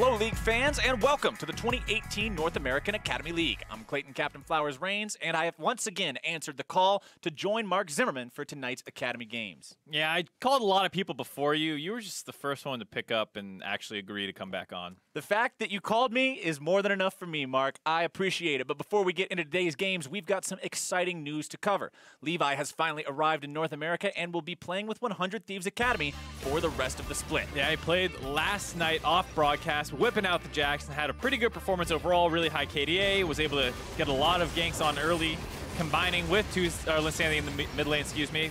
Hello, League fans, and welcome to the 2018 North American Academy League. I'm Clayton Captain Flowers Reigns, and I have once again answered the call to join Mark Zimmerman for tonight's Academy Games. Yeah, I called a lot of people before you. You were just the first one to pick up and actually agree to come back on. The fact that you called me is more than enough for me, Mark. I appreciate it. But before we get into today's games, we've got some exciting news to cover. Levi has finally arrived in North America and will be playing with 100 Thieves Academy for the rest of the split. Yeah, he played last night off broadcast, whipping out the Jacks, and had a pretty good performance overall, really high KDA, was able to get a lot of ganks on early, combining with Linsanity in the mid lane,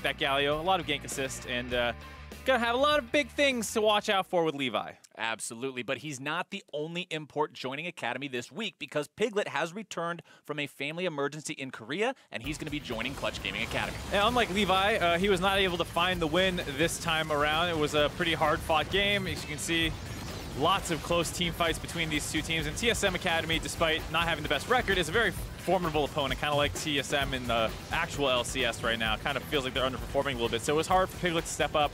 that Galio, a lot of gank assist, and gonna have a lot of big things to watch out for with Levi. Absolutely, but he's not the only import joining Academy this week because Piglet has returned from a family emergency in Korea, and he's going to be joining Clutch Gaming Academy. And unlike Levi, he was not able to find the win this time around. It was a pretty hard-fought game. As you can see, lots of close team fights between these two teams. And TSM Academy, despite not having the best record, is a very formidable opponent, kind of like TSM in the actual LCS right now. Kind of feels like they're underperforming a little bit. So it was hard for Piglet to step up.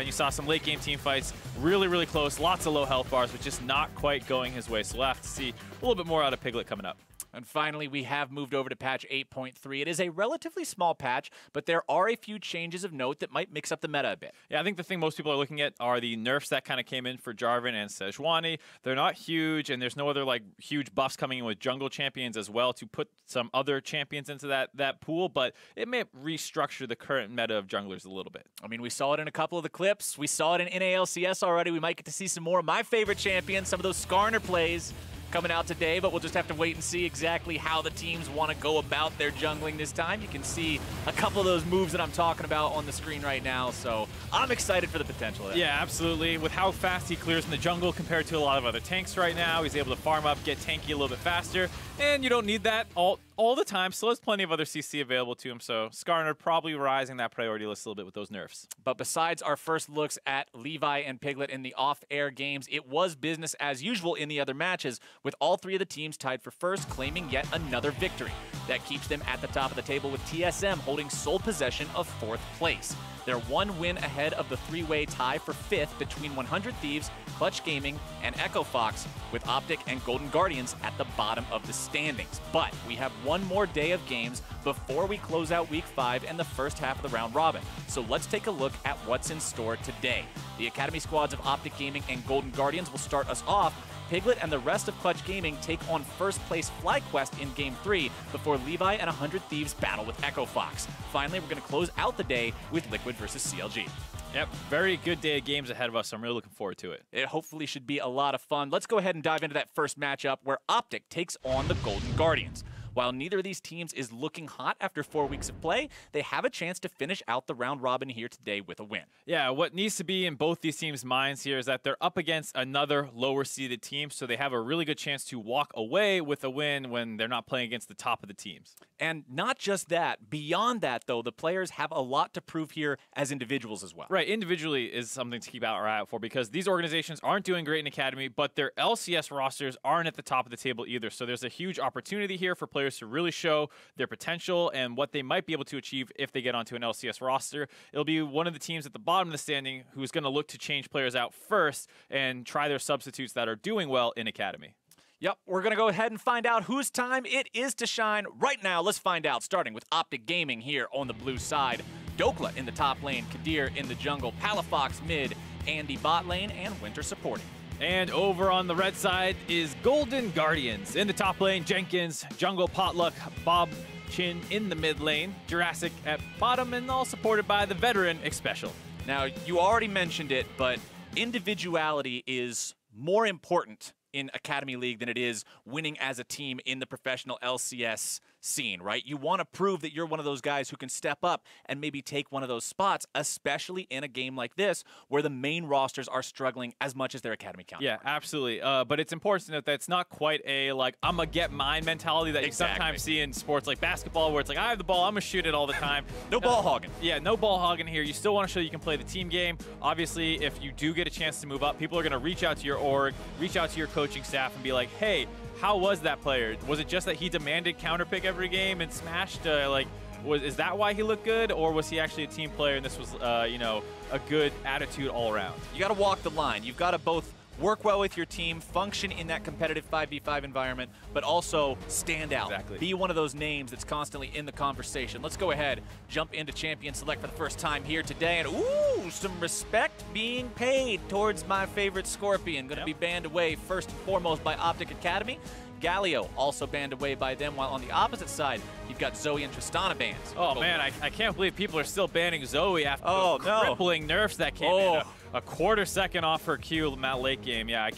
You saw some late game team fights, really, really close. Lots of low health bars, but just not quite going his way. So we'll have to see a little bit more out of Piglet coming up. And finally, we have moved over to patch 8.3. It is a relatively small patch, but there are a few changes of note that might mix up the meta a bit. Yeah, I think the thing most people are looking at are the nerfs that kind of came in for Jarvan and Sejuani. They're not huge, and there's no other like huge buffs coming in with jungle champions as well to put some other champions into that pool, but it may restructure the current meta of junglers a little bit. I mean, we saw it in a couple of the clips. We saw it in NALCS already. We might get to see some more of my favorite champions, some of those Skarner plays coming out today, but we'll just have to wait and see exactly how the teams want to go about their jungling this time. You can see a couple of those moves that I'm talking about on the screen right now, so I'm excited for the potential of that. Yeah, absolutely. With how fast he clears in the jungle compared to a lot of other tanks right now, he's able to farm up, get tanky a little bit faster, and you don't need that all the time, so there's plenty of other CC available to him, so Skarner probably rising that priority list a little bit with those nerfs. But besides our first looks at Levi and Piglet in the off-air games, it was business as usual in the other matches, with all three of the teams tied for first, claiming yet another victory. That keeps them at the top of the table, with TSM holding sole possession of 4th place. They're one win ahead of the three-way tie for 5th between 100 Thieves, Clutch Gaming, and Echo Fox, with OpTic and Golden Guardians at the bottom of the standings. But we have one more day of games before we close out Week 5 and the first half of the round robin. So let's take a look at what's in store today. The Academy squads of OpTic Gaming and Golden Guardians will start us off. Piglet and the rest of Clutch Gaming take on first place FlyQuest in Game 3 before Levi and 100 Thieves battle with Echo Fox. Finally, we're going to close out the day with Liquid versus CLG. Yep, very good day of games ahead of us. I'm really looking forward to it. It hopefully should be a lot of fun. Let's go ahead and dive into that first matchup where OpTic takes on the Golden Guardians. While neither of these teams is looking hot after 4 weeks of play, they have a chance to finish out the round robin here today with a win. Yeah, what needs to be in both these teams' minds here is that they're up against another lower seeded team, so they have a really good chance to walk away with a win when they're not playing against the top of the teams. And not just that, beyond that though, the players have a lot to prove here as individuals as well. Right, individually is something to keep our eye out for because these organizations aren't doing great in Academy, but their LCS rosters aren't at the top of the table either, so there's a huge opportunity here for players to really show their potential and what they might be able to achieve if they get onto an LCS roster. It'll be one of the teams at the bottom of the standing who's going to look to change players out first and try their substitutes that are doing well in Academy. Yep, we're going to go ahead and find out whose time it is to shine right now. Let's find out, starting with OpTic Gaming here on the blue side. Dokla in the top lane, Kadir in the jungle, Palafox mid, Andy bot lane, and Winter supporting. And over on the red side is Golden Guardians. In the top lane, Jenkins, Jungle Potluck, Bob Chin in the mid lane, Jurassic at bottom, and all supported by the veteran Xpecial. Now, you already mentioned it, but individuality is more important in Academy League than it is winning as a team in the professional LCS scene, right? You want to prove that you're one of those guys who can step up and maybe take one of those spots, especially in a game like this where the main rosters are struggling as much as their Academy counterpart. Yeah, absolutely. But it's important to note that it's not quite a, like, I'm going to get mine mentality that you sometimes see in sports like basketball where it's like, I have the ball, I'm going to shoot it all the time. No ball hogging. Yeah, no ball hogging here. You still want to show you can play the team game. Obviously, if you do get a chance to move up, people are going to reach out to your org, reach out to your coaching staff and be like, hey, how was that player? Was it just that he demanded counterpick every game and smashed? Is that why he looked good, or was he actually a team player and this was, you know, a good attitude all around? You got to walk the line. You've got to both work well with your team, function in that competitive 5v5 environment, but also stand out. Exactly. Be one of those names that's constantly in the conversation. Let's go ahead, jump into Champion Select for the first time here today, and ooh, some respect being paid towards my favorite Scorpion. Going to be banned away first and foremost by OpTic Academy. Galio also banned away by them, while on the opposite side, you've got Zoe and Tristana bans. Oh man, I can't believe people are still banning Zoe after the crippling nerfs that came in. A quarter second off her Q late game. Yeah, I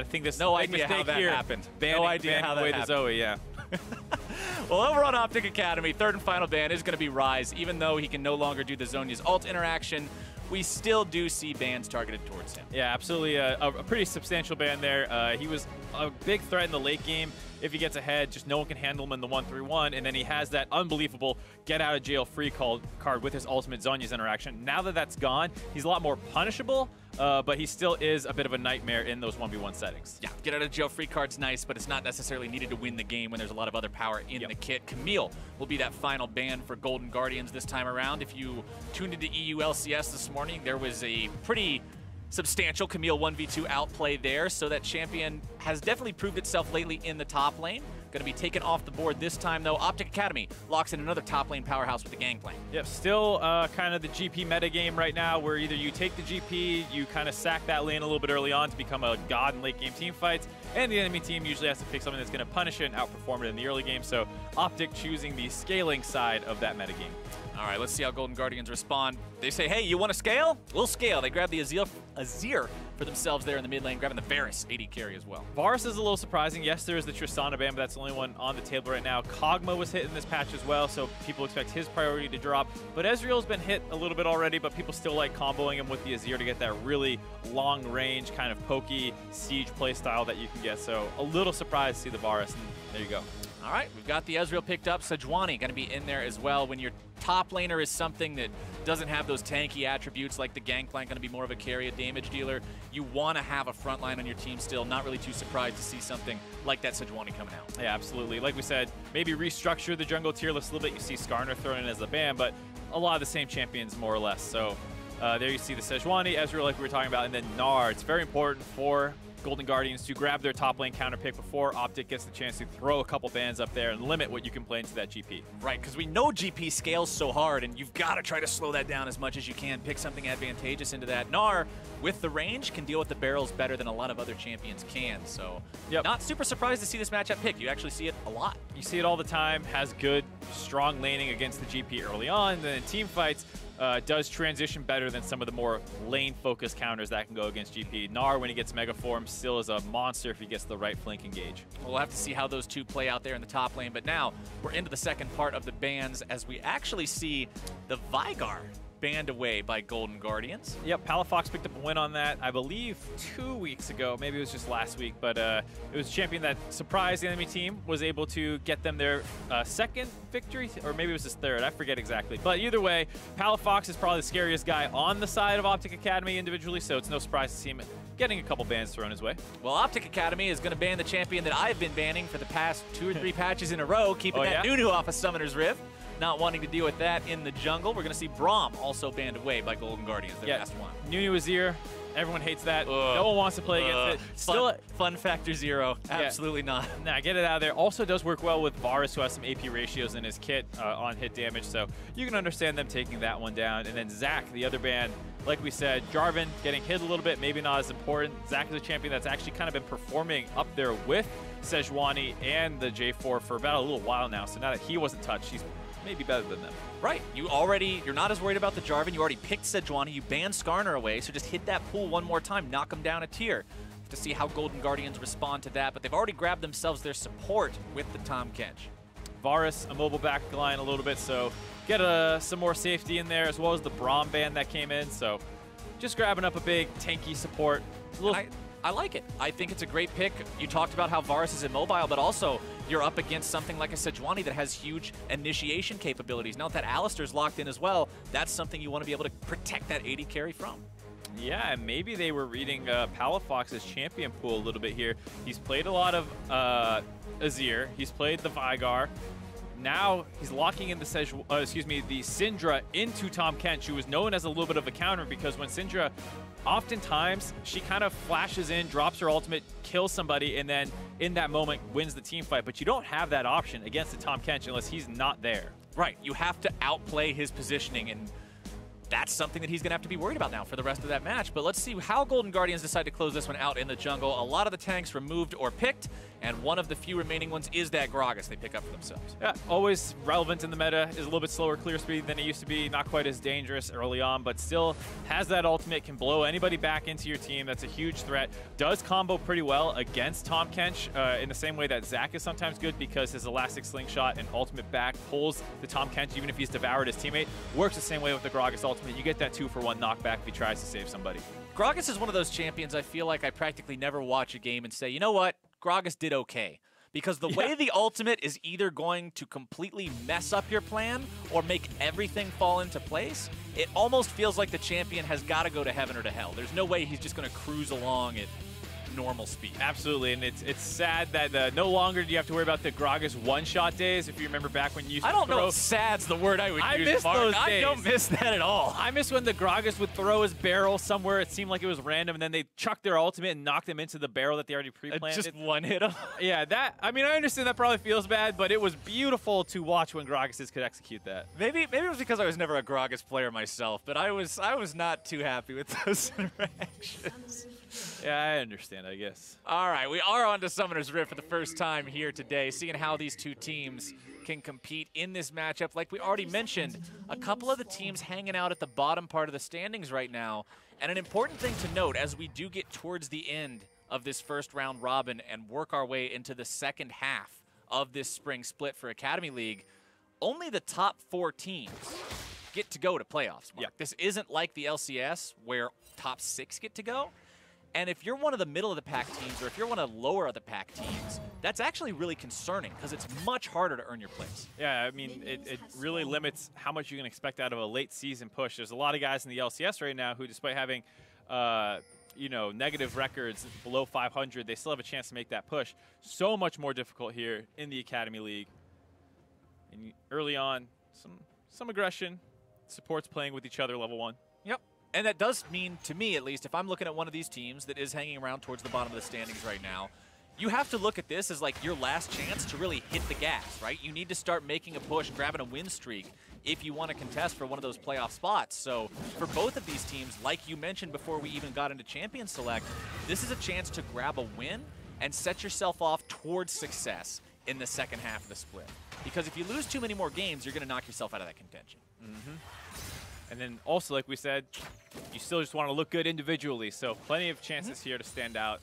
think this no big idea mistake how that here. happened. Banning, no idea banning how that away happened. to Zoe, yeah. Well, over on OpTic Academy, third and final ban is going to be Rise. Even though he can no longer do the Zhonya's ult interaction, we still do see bans targeted towards him. Yeah, absolutely. A pretty substantial ban there. He was a big threat in the late game. If he gets ahead, just no one can handle him in the 1-3-1, and then he has that unbelievable get-out-of-jail-free card with his ultimate Zhonya's interaction. Now that that's gone, he's a lot more punishable, but he still is a bit of a nightmare in those 1v1 settings. Yeah, get-out-of-jail-free card's nice, but it's not necessarily needed to win the game when there's a lot of other power in the kit. Camille will be that final ban for Golden Guardians this time around. If you tuned into EU LCS this morning, there was a pretty substantial Camille 1v2 outplay there, so that champion has definitely proved itself lately in the top lane. Going to be taken off the board this time, though. OpTic Academy locks in another top lane powerhouse with the Gangplank. Yep, still kind of the GP meta game right now, where either you take the GP, you kind of sack that lane a little bit early on to become a god in late game team fights, and the enemy team usually has to pick something that's going to punish it and outperform it in the early game, so OpTic choosing the scaling side of that meta game. All right, let's see how Golden Guardians respond. They say, hey, you want to scale? We'll scale. They grab the Azir for themselves there in the mid lane, grabbing the Varus AD carry as well. Varus is a little surprising. Yes, there is the Tristana ban, but that's the only one on the table right now. Kog'Maw was hit in this patch as well, so people expect his priority to drop. But Ezreal's been hit a little bit already, but people still like comboing him with the Azir to get that really long range, kind of pokey siege play style that you can get. So a little surprised to see the Varus, and there you go. All right, we've got the Ezreal picked up. Sejuani going to be in there as well. When your top laner is something that doesn't have those tanky attributes like the Gangplank, going to be more of a carry, a damage dealer, you want to have a front line on your team still. Not really too surprised to see something like that Sejuani coming out. Yeah, absolutely. Like we said, maybe restructure the jungle tier list a little bit. You see Skarner thrown in as a ban, but a lot of the same champions more or less. So there you see the Sejuani, Ezreal like we were talking about, and then Gnar. It's very important for Golden Guardians to grab their top lane counter pick before OpTic gets the chance to throw a couple bans up there and limit what you can play into that GP. Right, because we know GP scales so hard, and you've got to try to slow that down as much as you can. Pick something advantageous into that. Gnar, with the range, can deal with the barrels better than a lot of other champions can. So not super surprised to see this matchup pick. You actually see it a lot. You see it all the time. Has good, strong laning against the GP early on. Then in team fights, does transition better than some of the more lane-focused counters that can go against GP. Gnar, when he gets Mega Form, still is a monster if he gets the right flank engage. We'll have to see how those two play out there in the top lane, but now we're into the second part of the bans as we actually see the Vigar banned away by Golden Guardians. Yep, Palafox picked up a win on that, I believe 2 weeks ago. Maybe it was just last week, but it was a champion that surprised the enemy team, was able to get them their second victory, or maybe it was his third, I forget exactly. But either way, Palafox is probably the scariest guy on the side of OpTic Academy individually, so it's no surprise to see him getting a couple bans thrown his way. Well, OpTic Academy is going to ban the champion that I've been banning for the past 2 or 3 patches in a row, keeping that Nunu off of Summoner's Rift. Not wanting to deal with that in the jungle. We're going to see Braum also banned away by Golden Guardians, their last one. Nunu Azir, everyone hates that. No one wants to play against it. Still fun factor 0. Absolutely not. Nah, get it out of there. Also does work well with Varus, who has some AP ratios in his kit on hit damage, so you can understand them taking that one down. And then Zac, the other ban, like we said, Jarvan getting hit a little bit, maybe not as important. Zac is a champion that's actually kind of been performing up there with Sejuani and the J4 for about a little while now, so now that he wasn't touched, he's maybe better than them. Right. You're not as worried about the Jarvan. You already picked Sejuani. You banned Skarner away, so just hit that pool one more time. Knock him down a tier. To see how Golden Guardians respond to that, but they've already grabbed themselves their support with the Tahm Kench. Varus, a mobile back line a little bit, so get some more safety in there, as well as the Braum ban that came in, so just grabbing up a big tanky support. I like it. I think it's a great pick. You talked about how Varus is immobile, but also you're up against something like a Sejuani that has huge initiation capabilities. Now that Alistar's locked in as well, that's something you want to be able to protect that AD carry from. Yeah, and maybe they were reading Palafox's champion pool a little bit here. He's played a lot of Azir. He's played the Vigar. now he's locking in the Syndra into Tahm Kench, who is known as a little bit of a counter, because when Syndra, oftentimes she kind of flashes in, drops her ultimate, kills somebody, and then in that moment wins the team fight. But you don't have that option against the Tahm Kench unless he's not there. Right, you have to outplay his positioning, and that's something that he's going to have to be worried about now for the rest of that match. But let's see how Golden Guardians decide to close this one out in the jungle. A lot of the tanks removed or picked, and one of the few remaining ones is that Gragas they pick up for themselves. Yeah, always relevant in the meta, is a little bit slower clear speed than it used to be, not quite as dangerous early on, but still has that ultimate, can blow anybody back into your team. That's a huge threat. Does combo pretty well against Tahm Kench in the same way that Zac is sometimes good, because his elastic slingshot and ultimate back pulls the Tahm Kench even if he's devoured his teammate. Works the same way with the Gragas ultimate. You get that 2-for-1 knockback if he tries to save somebody. Gragas is one of those champions I feel like I practically never watch a game and say, you know what, Gragas did okay. Because the way the ultimate is either going to completely mess up your plan or make everything fall into place, it almost feels like the champion has got to go to heaven or to hell. There's no way he's just going to cruise along at normal speed. Absolutely, and it's sad that no longer do you have to worry about the Gragas one-shot days. If you remember back when you used to I don't know if sad's the word I would use, I miss Mark. those days. I don't miss that at all. I miss when the Gragas would throw his barrel somewhere. It seemed like it was random, and then they chuck their ultimate and knock them into the barrel that they already pre-planted. Just one hit him. Yeah, I mean, I understand that probably feels bad, but it was beautiful to watch when Gragases could execute that. Maybe it was because I was never a Gragas player myself, but I was not too happy with those interactions. Yeah, I understand, I guess. All right, we are on to Summoner's Rift for the first time here today, seeing how these two teams can compete in this matchup. Like we already mentioned, a couple of the teams hanging out at the bottom part of the standings right now. And an important thing to note as we do get towards the end of this first round robin and work our way into the second half of this spring split for Academy League, only the top 4 teams get to go to playoffs. Mark. Yeah. This isn't like the LCS where top 6 get to go. And if you're one of the middle of the pack teams, or if you're one of the lower of the pack teams, that's actually really concerning because it's much harder to earn your place. Yeah, I mean, it really limits how much you can expect out of a late season push. There's a lot of guys in the LCS right now who, despite having, negative records below 500, they still have a chance to make that push. So much more difficult here in the Academy League. And early on, some aggression, supports playing with each other level 1. Yep. And that does mean, to me at least, if I'm looking at one of these teams that is hanging around towards the bottom of the standings right now, you have to look at this as like your last chance to really hit the gas, right? You need to start making a push, grabbing a win streak if you want to contest for one of those playoff spots. So for both of these teams, like you mentioned before we even got into Champion Select, this is a chance to grab a win and set yourself off towards success in the second half of the split. Because if you lose too many more games, you're going to knock yourself out of that contention. Mm-hmm. And then also, like we said, you still just want to look good individually. So plenty of chances here to stand out.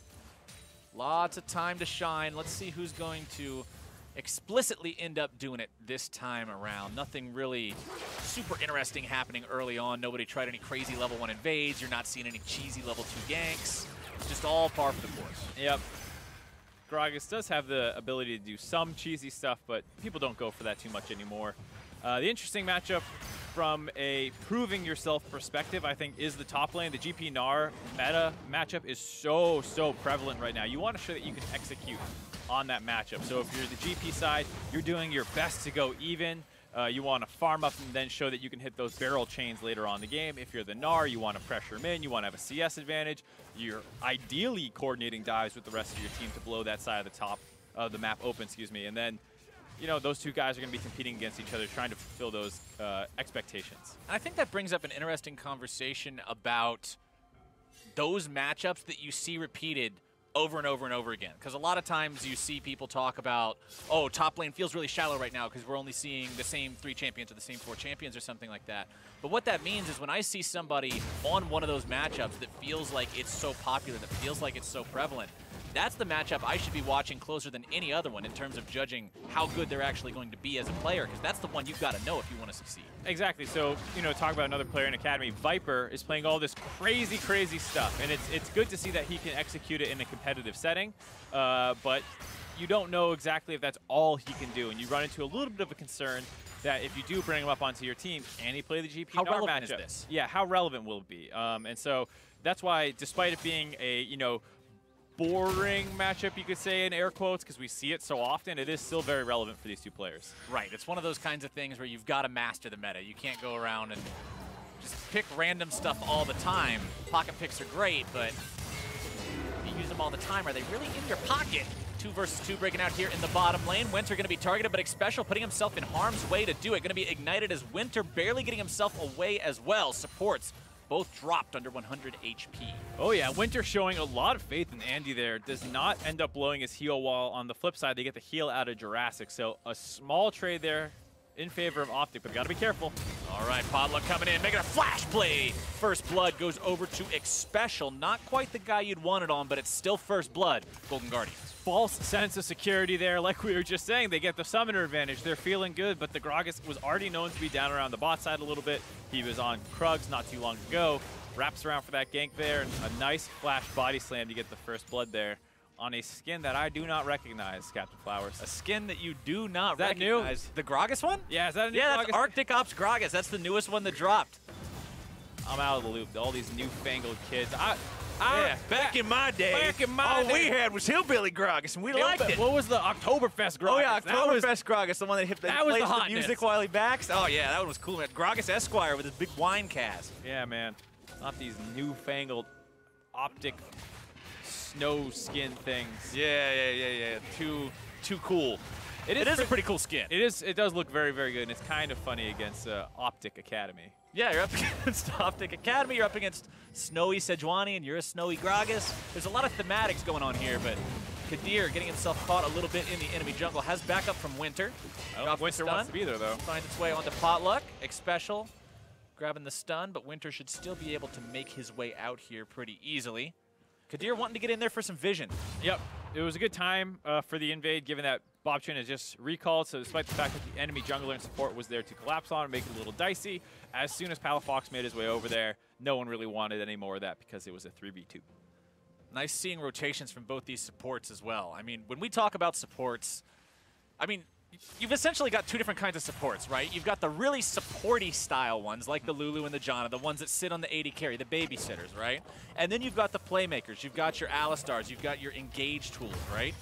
Lots of time to shine. Let's see who's going to explicitly end up doing it this time around. Nothing really super interesting happening early on. Nobody tried any crazy level 1 invades. You're not seeing any cheesy level 2 ganks. Just all par for the course. Yep. Gragas does have the ability to do some cheesy stuff, but people don't go for that too much anymore. The interesting matchup from a proving yourself perspective, I think, is the top lane. The GP Gnar meta matchup is so prevalent right now. You want to show that you can execute on that matchup. So if you're the GP side, you're doing your best to go even. You want to farm up and then show that you can hit those barrel chains later on in the game. If you're the Gnar, you want to pressure them in. You want to have a CS advantage. You're ideally coordinating dives with the rest of your team to blow that side of the top of the map open, and then those two guys are going to be competing against each other, trying to fulfill those expectations. I think that brings up an interesting conversation about those matchups that you see repeated over and over and over again. Because a lot of times you see people talk about, oh, top lane feels really shallow right now because we're only seeing the same 3 champions or the same 4 champions or something like that. But what that means is when I see somebody on one of those matchups that feels like it's so popular, that feels like it's so prevalent, that's the matchup I should be watching closer than any other one in terms of judging how good they're actually going to be as a player, because that's the one you've got to know if you want to succeed. Exactly. So, talk about another player in Academy. Viper is playing all this crazy stuff, and it's good to see that he can execute it in a competitive setting, but you don't know exactly if that's all he can do, and you run into a little bit of a concern that if you do bring him up onto your team, can he play the GP How Gnar relevant matchup? is this? Yeah, how relevant will it be? And so that's why, despite it being a, boring matchup, you could say, in air quotes, because we see it so often. It is still very relevant for these two players. Right. It's one of those kinds of things where you've got to master the meta. You can't go around and just pick random stuff all the time. Pocket picks are great, but if you use them all the time, are they really in your pocket? 2 versus 2 breaking out here in the bottom lane. Winter going to be targeted, but Xpecial putting himself in harm's way to do it. Going to be ignited as Winter barely getting himself away as well. Supports both dropped under 100 HP. Oh yeah, Winter showing a lot of faith in Andy there. Does not end up blowing his heal wall. On the flip side, they get the heal out of Jurassic. So a small trade there in favor of OpTic, but got to be careful. All right, Potluck coming in, making a flash play. First blood goes over to Xpecial. Not quite the guy you'd want it on, but it's still first blood. Golden Guardians. False sense of security there. Like we were just saying, they get the summoner advantage. They're feeling good, but the Gragas was already known to be down around the bot side a little bit. He was on Krugs not too long ago. Wraps around for that gank there, and a nice flash body slam to get the first blood there on a skin that I do not recognize, Captain Flowers. A skin that you do not that recognize. New? The Gragas one? Yeah, is that a new Yeah, Gragas? that's Arctic Ops Gragas. That's the newest one that dropped. I'm out of the loop. All these newfangled kids. Back in my day, all we had was Hillbilly Gragas, and we liked it. What was the Oktoberfest Gragas? Oh yeah, Oktoberfest Gragas, the one that hit that was plays the the hotness. music while he backs. Oh yeah, that one was cool, man. Gragas Esquire with his big wine cask. Yeah, man. Not these newfangled OpTic snow skin things. Yeah. Too cool. It is a pretty cool skin. It is. It does look very, very good, and it's kind of funny against OpTic Academy. Yeah, you're up against OpTic Academy, you're up against Snowy Sejuani, and you're a Snowy Gragas. There's a lot of thematics going on here, but Kadir getting himself caught a little bit in the enemy jungle, has backup from Winter. Winter wants to be there, though. Finds its way onto Potluck. Xpecial grabbing the stun, but Winter should still be able to make his way out here pretty easily. Kadir wanting to get in there for some vision. Yep. It was a good time for the invade, given that Bob Chin is just recalled, so despite the fact that the enemy jungler and support was there to collapse on and make it a little dicey, as soon as Palafox made his way over there, no one really wanted any more of that because it was a 3v2. Nice seeing rotations from both these supports as well. I mean, when we talk about supports, I mean, you've essentially got 2 different kinds of supports, right? You've got the really supporty style ones, like the Lulu and the Janna, the ones that sit on the AD carry, the babysitters, right? And then you've got the playmakers, you've got your Alistars, you've got your engage tools, right?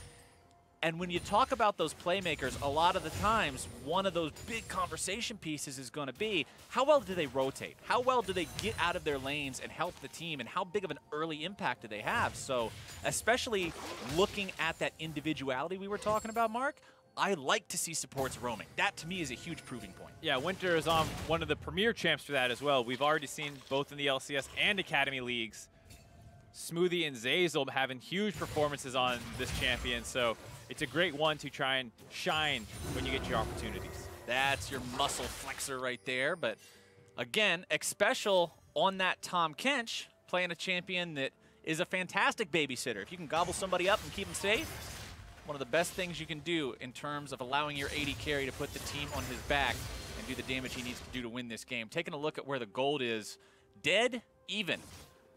And when you talk about those playmakers, a lot of the times, one of those big conversation pieces is going to be, how well do they rotate? How well do they get out of their lanes and help the team? And how big of an early impact do they have? So, especially looking at that individuality we were talking about, Mark, I like to see supports roaming. That, to me, is a huge proving point. Yeah, Winter is on one of the premier champs for that as well. We've already seen both in the LCS and Academy Leagues, Smoothie and Zazel having huge performances on this champion. So it's a great one to try and shine when you get your opportunities. That's your muscle flexor right there. But again, Xpecial on that Tom Kench, playing a champion that is a fantastic babysitter. If you can gobble somebody up and keep them safe, one of the best things you can do in terms of allowing your AD carry to put the team on his back and do the damage he needs to do to win this game. Taking a look at where the gold is, dead even.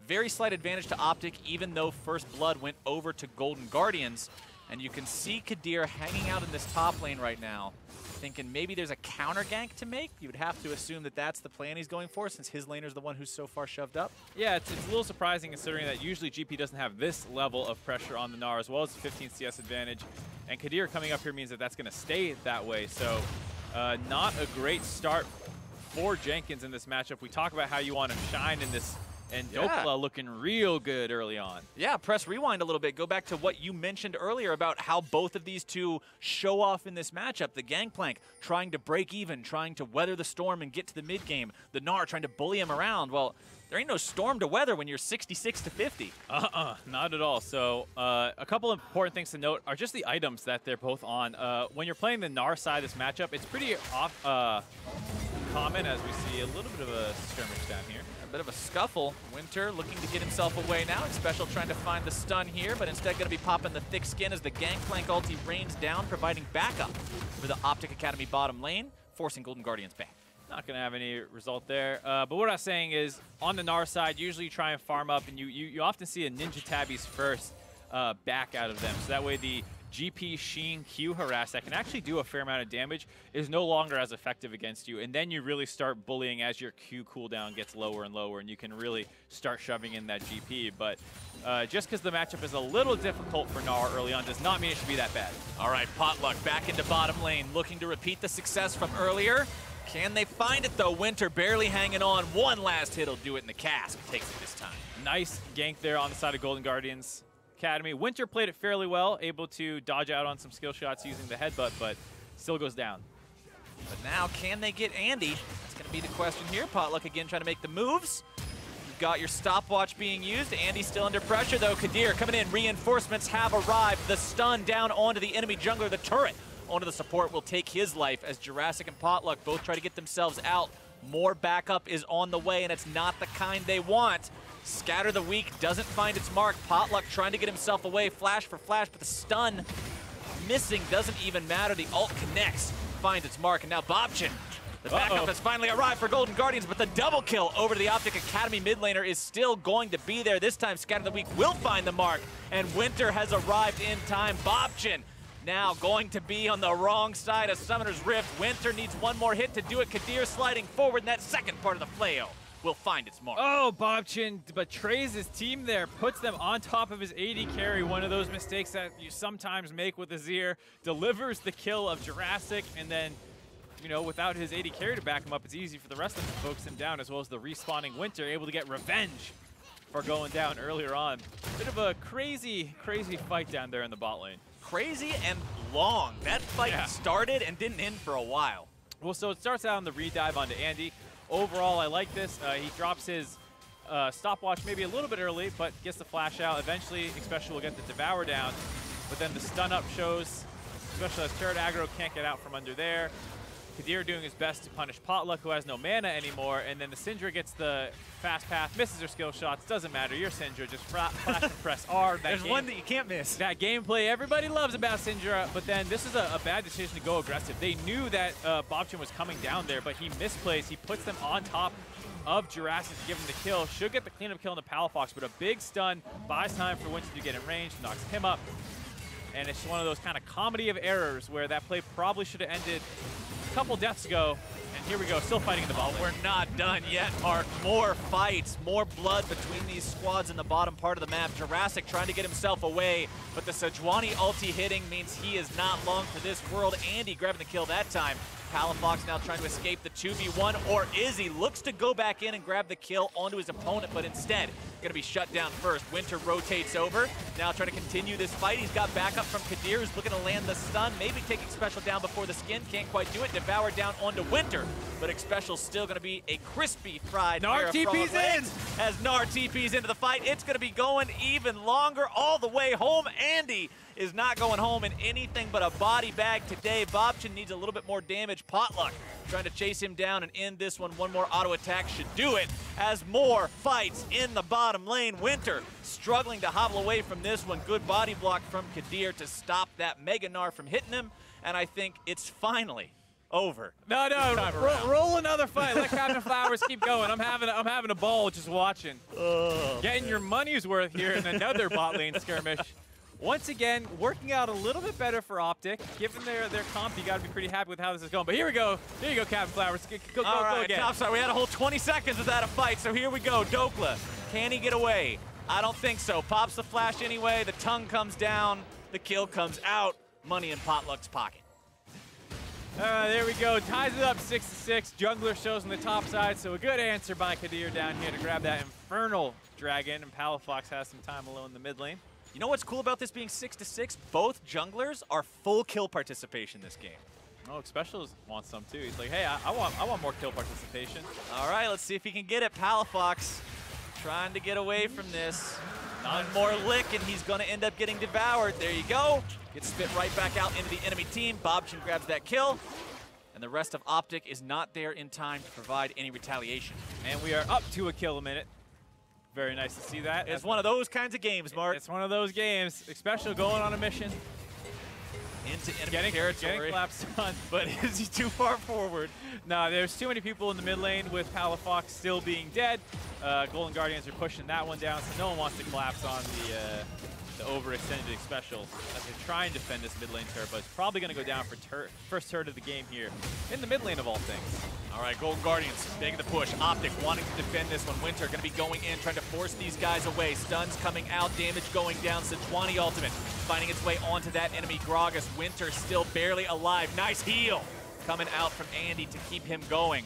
Very slight advantage to OpTic, even though first blood went over to Golden Guardians. And you can see Kadir hanging out in this top lane right now, thinking maybe there's a counter gank to make. You would have to assume that that's the plan he's going for, since his laner's the one who's so far shoved up. Yeah, it's a little surprising considering that usually GP doesn't have this level of pressure on the Gnar, as well as the 15 CS advantage. And Kadir coming up here means that that's going to stay that way. So not a great start for Jenkins in this matchup. We talk about how you want to shine in this, and Doppler looking real good early on. Yeah, press rewind a little bit. Go back to what you mentioned earlier about how both of these two show off in this matchup. The Gangplank trying to break even, trying to weather the storm and get to the mid game. The Gnar trying to bully him around. Well, there ain't no storm to weather when you're 66 to 50. Not at all. So a couple of important things to note are just the items that they're both on. When you're playing the Gnar side of this matchup, it's pretty common as we see a little bit of a skirmish down here. A bit of a scuffle. Winter looking to get himself away now. Xpecial trying to find the stun here, but instead going to be popping the thick skin as the Gangplank ulti rains down, providing backup for the OpTic Academy bottom lane, forcing Golden Guardians back. Not going to have any result there. But what I was saying is, on the Gnar side, usually you try and farm up, and you often see a Ninja Tabbies first back out of them. So that way the GP Sheen Q harass that can actually do a fair amount of damage is no longer as effective against you, and then you really start bullying as your Q cooldown gets lower and lower, and you can really start shoving in that GP. But Just because the matchup is a little difficult for Gnar early on does not mean it should be that bad. All right, Potluck back into bottom lane, looking to repeat the success from earlier. Can they find it, though? Winter barely hanging on. One last hit will do it in the cask. Takes it this time. Nice gank there on the side of Golden Guardians Academy. Winter played it fairly well, able to dodge out on some skill shots using the headbutt, but still goes down. But now, can they get Andy? That's going to be the question here. Potluck again trying to make the moves. You've got your stopwatch being used. Andy's still under pressure, though. Kadir coming in. Reinforcements have arrived. The stun down onto the enemy jungler. The turret onto the support will take his life as Jurassic and Potluck both try to get themselves out. More backup is on the way, and it's not the kind they want. Scatter the Weak doesn't find its mark. Potluck trying to get himself away. Flash for flash, but the stun missing doesn't even matter. The ult connects, finds its mark, and now Bobchin. The backup has finally arrived for Golden Guardians, but the double kill over to the OpTic Academy mid laner is still going to be there. This time, Scatter the Weak will find the mark, and Winter has arrived in time. Bobchin now going to be on the wrong side of Summoner's Rift. Winter needs one more hit to do it. Kadir sliding forward in that second part of the flail will find its mark. Oh, Bobchin betrays his team there, puts them on top of his AD carry, one of those mistakes that you sometimes make with Azir, delivers the kill of Jurassic, and then, you know, without his AD carry to back him up, it's easy for the rest of them to focus him down, as well as the respawning Winter, able to get revenge for going down earlier on. Bit of a crazy, crazy fight down there in the bot lane. Crazy and long. That fight started and didn't end for a while. Well, so it starts out on the redive onto Andy. Overall, I like this. He drops his stopwatch maybe a little bit early, but gets the flash out. Eventually, Especially will get the Devour down, but then the stun up shows, especially as turret aggro can't get out from under there. Kadir doing his best to punish Potluck, who has no mana anymore, and then the Syndra gets the fast path, misses her skill shots. Doesn't matter, you're Syndra, just flash and press R. There's one that you can't miss. That gameplay everybody loves about Syndra, but then this is a bad decision to go aggressive. They knew that Bobchin was coming down there, but he misplays. He puts them on top of Jurassic to give him the kill. Should get the cleanup kill on the Palafox, but a big stun buys time for Winston to get in range, knocks him up. And it's one of those kind of comedy of errors where that play probably should have ended a couple deaths ago. And here we go, still fighting in the bottom. We're not done yet, Mark. More fights, more blood between these squads in the bottom part of the map. Jurassic trying to get himself away, but the Sejuani ulti hitting means he is not long for this world. Andy grabbing the kill that time. Palafox now trying to escape the 2v1, or is he? Looks to go back in and grab the kill onto his opponent, but instead going to be shut down first. Winter rotates over, now trying to continue this fight. He's got backup from Kadir, who's looking to land the stun, maybe taking Special down before the skin, can't quite do it. Devour down onto Winter, but Special's still going to be a crispy fried Gnar TP's in! As Gnar TP's into the fight. It's going to be going even longer all the way home. Andy is not going home in anything but a body bag today. Bobchin needs a little bit more damage. Potluck trying to chase him down and end this one. One more auto attack should do it, as more fights in the bottom lane. Winter struggling to hobble away from this one. Good body block from Kadir to stop that Mega Gnar from hitting him, and I think it's finally over. No, roll another fight. Let Captain Flowers keep going. I'm having a ball just watching. Getting your money's worth here in another bot lane skirmish. Once again, working out a little bit better for OpTic. Given their comp, you got to be pretty happy with how this is going. But here we go. There you go, Captain Flowers. Go again. Topside, we had a whole 20 seconds without a fight, so here we go. Dokla, can he get away? I don't think so. Pops the flash anyway. The tongue comes down. The kill comes out. Money in Potluck's pocket. There we go. Ties it up 6-6. Jungler shows on the top side, so a good answer by Kadir down here to grab that Infernal Dragon, and Palafox has some time alone in the mid lane. You know what's cool about this being 6-6? Both junglers are full kill participation this game. Oh, Specials wants some too. He's like, hey, I want more kill participation. All right, let's see if he can get it. Palafox trying to get away from this. One more lick, and he's going to end up getting devoured. There you go. Gets spit right back out into the enemy team. Bobchin grabs that kill, and the rest of OpTic is not there in time to provide any retaliation. And we are up to a kill a minute. Very nice to see that. It's one of those kinds of games, Mark. It's one of those games, especially going on a mission. Into enemy territory. Getting collapsed on. But is he too far forward? No, there's too many people in the mid lane with Palafox still being dead. Golden Guardians are pushing that one down, so no one wants to collapse on the overextended special as they try and defend this mid lane turret, but it's probably going to go down for first turret of the game here in the mid lane of all things. All right, Golden Guardians making the push. OpTic wanting to defend this one. Winter going to be going in, trying to force these guys away. Stuns coming out, damage going down. Sejuani ultimate finding its way onto that enemy Gragas. Winter still barely alive. Nice heal coming out from Andy to keep him going.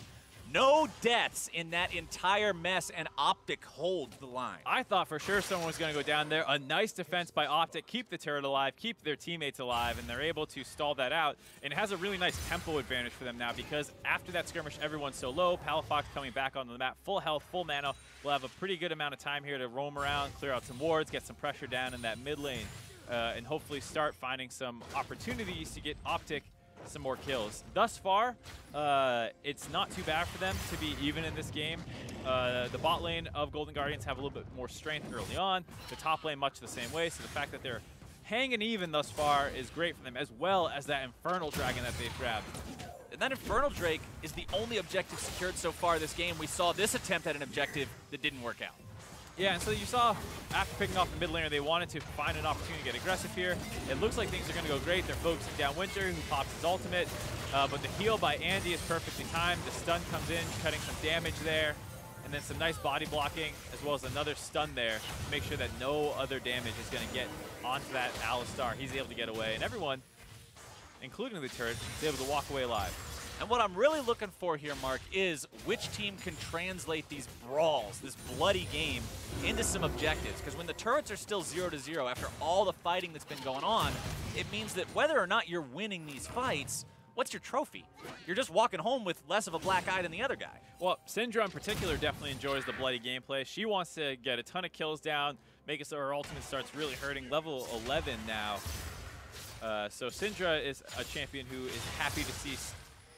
No deaths in that entire mess, and OpTic holds the line. I thought for sure someone was going to go down there. A nice defense by OpTic, keep the turret alive, keep their teammates alive, and they're able to stall that out. And it has a really nice tempo advantage for them now because after that skirmish, everyone's so low. Palafox coming back onto the map, full health, full mana. We'll have a pretty good amount of time here to roam around, clear out some wards, get some pressure down in that mid lane, and hopefully start finding some opportunities to get OpTic some more kills. Thus far, it's not too bad for them to be even in this game. The bot lane of Golden Guardians have a little bit more strength early on. The top lane much the same way, so the fact that they're hanging even thus far is great for them, as well as that Infernal Dragon that they've grabbed. And that Infernal Drake is the only objective secured so far this game. We saw this attempt at an objective that didn't work out. Yeah, and so you saw after picking off the mid laner, they wanted to find an opportunity to get aggressive here. It looks like things are going to go great. They're focusing down Winter, who pops his ultimate. But the heal by Andy is perfectly timed. The stun comes in, cutting some damage there. And then some nice body blocking, as well as another stun there to make sure that no other damage is going to get onto that Alistar. He's able to get away. And everyone, including the turret, is able to walk away alive. And what I'm really looking for here, Mark, is which team can translate these brawls, this bloody game, into some objectives. Because when the turrets are still 0-0 after all the fighting that's been going on, it means that whether or not you're winning these fights, what's your trophy? You're just walking home with less of a black eye than the other guy. Well, Syndra in particular definitely enjoys the bloody gameplay. She wants to get a ton of kills down, make it so her ultimate starts really hurting. Level 11 now. So Syndra is a champion who is happy to see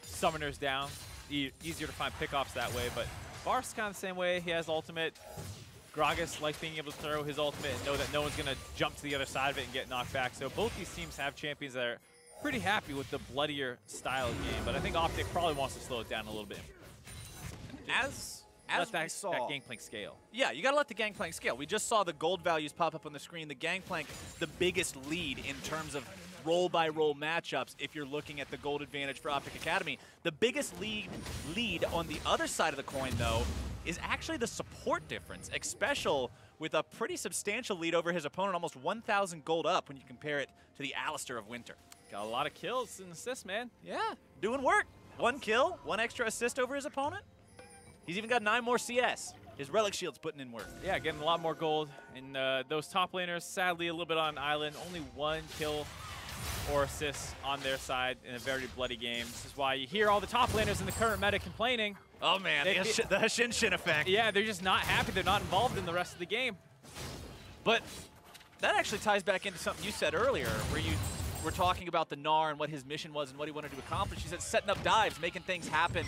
summoners down. Easier to find pickoffs that way, but Barth's kind of the same way. He has ultimate. Gragas likes being able to throw his ultimate and know that no one's going to jump to the other side of it and get knocked back. So both these teams have champions that are pretty happy with the bloodier style of game, but I think OpTic probably wants to slow it down a little bit. As that saw, that Gangplank scale. Yeah, you got to let the Gangplank scale. We just saw the gold values pop up on the screen. The Gangplank, the biggest lead in terms of roll-by-roll matchups if you're looking at the gold advantage for OpTic Academy. The biggest lead on the other side of the coin, though, is actually the support difference. Xpecial with a pretty substantial lead over his opponent, almost 1,000 gold up when you compare it to the Alistar of Winter. Got a lot of kills and assists, man. Yeah, doing work. 1 kill, 1 extra assist over his opponent. He's even got 9 more CS. His Relic Shield's putting in work. Yeah, getting a lot more gold. And those top laners, sadly, a little bit on an island. Only 1 kill or assist on their side in a very bloody game. This is why you hear all the top laners in the current meta complaining. Oh, man, the Shin effect. Yeah, they're just not happy. They're not involved in the rest of the game. But that actually ties back into something you said earlier, where you were talking about the Gnar and what his mission was and what he wanted to accomplish. He said setting up dives, making things happen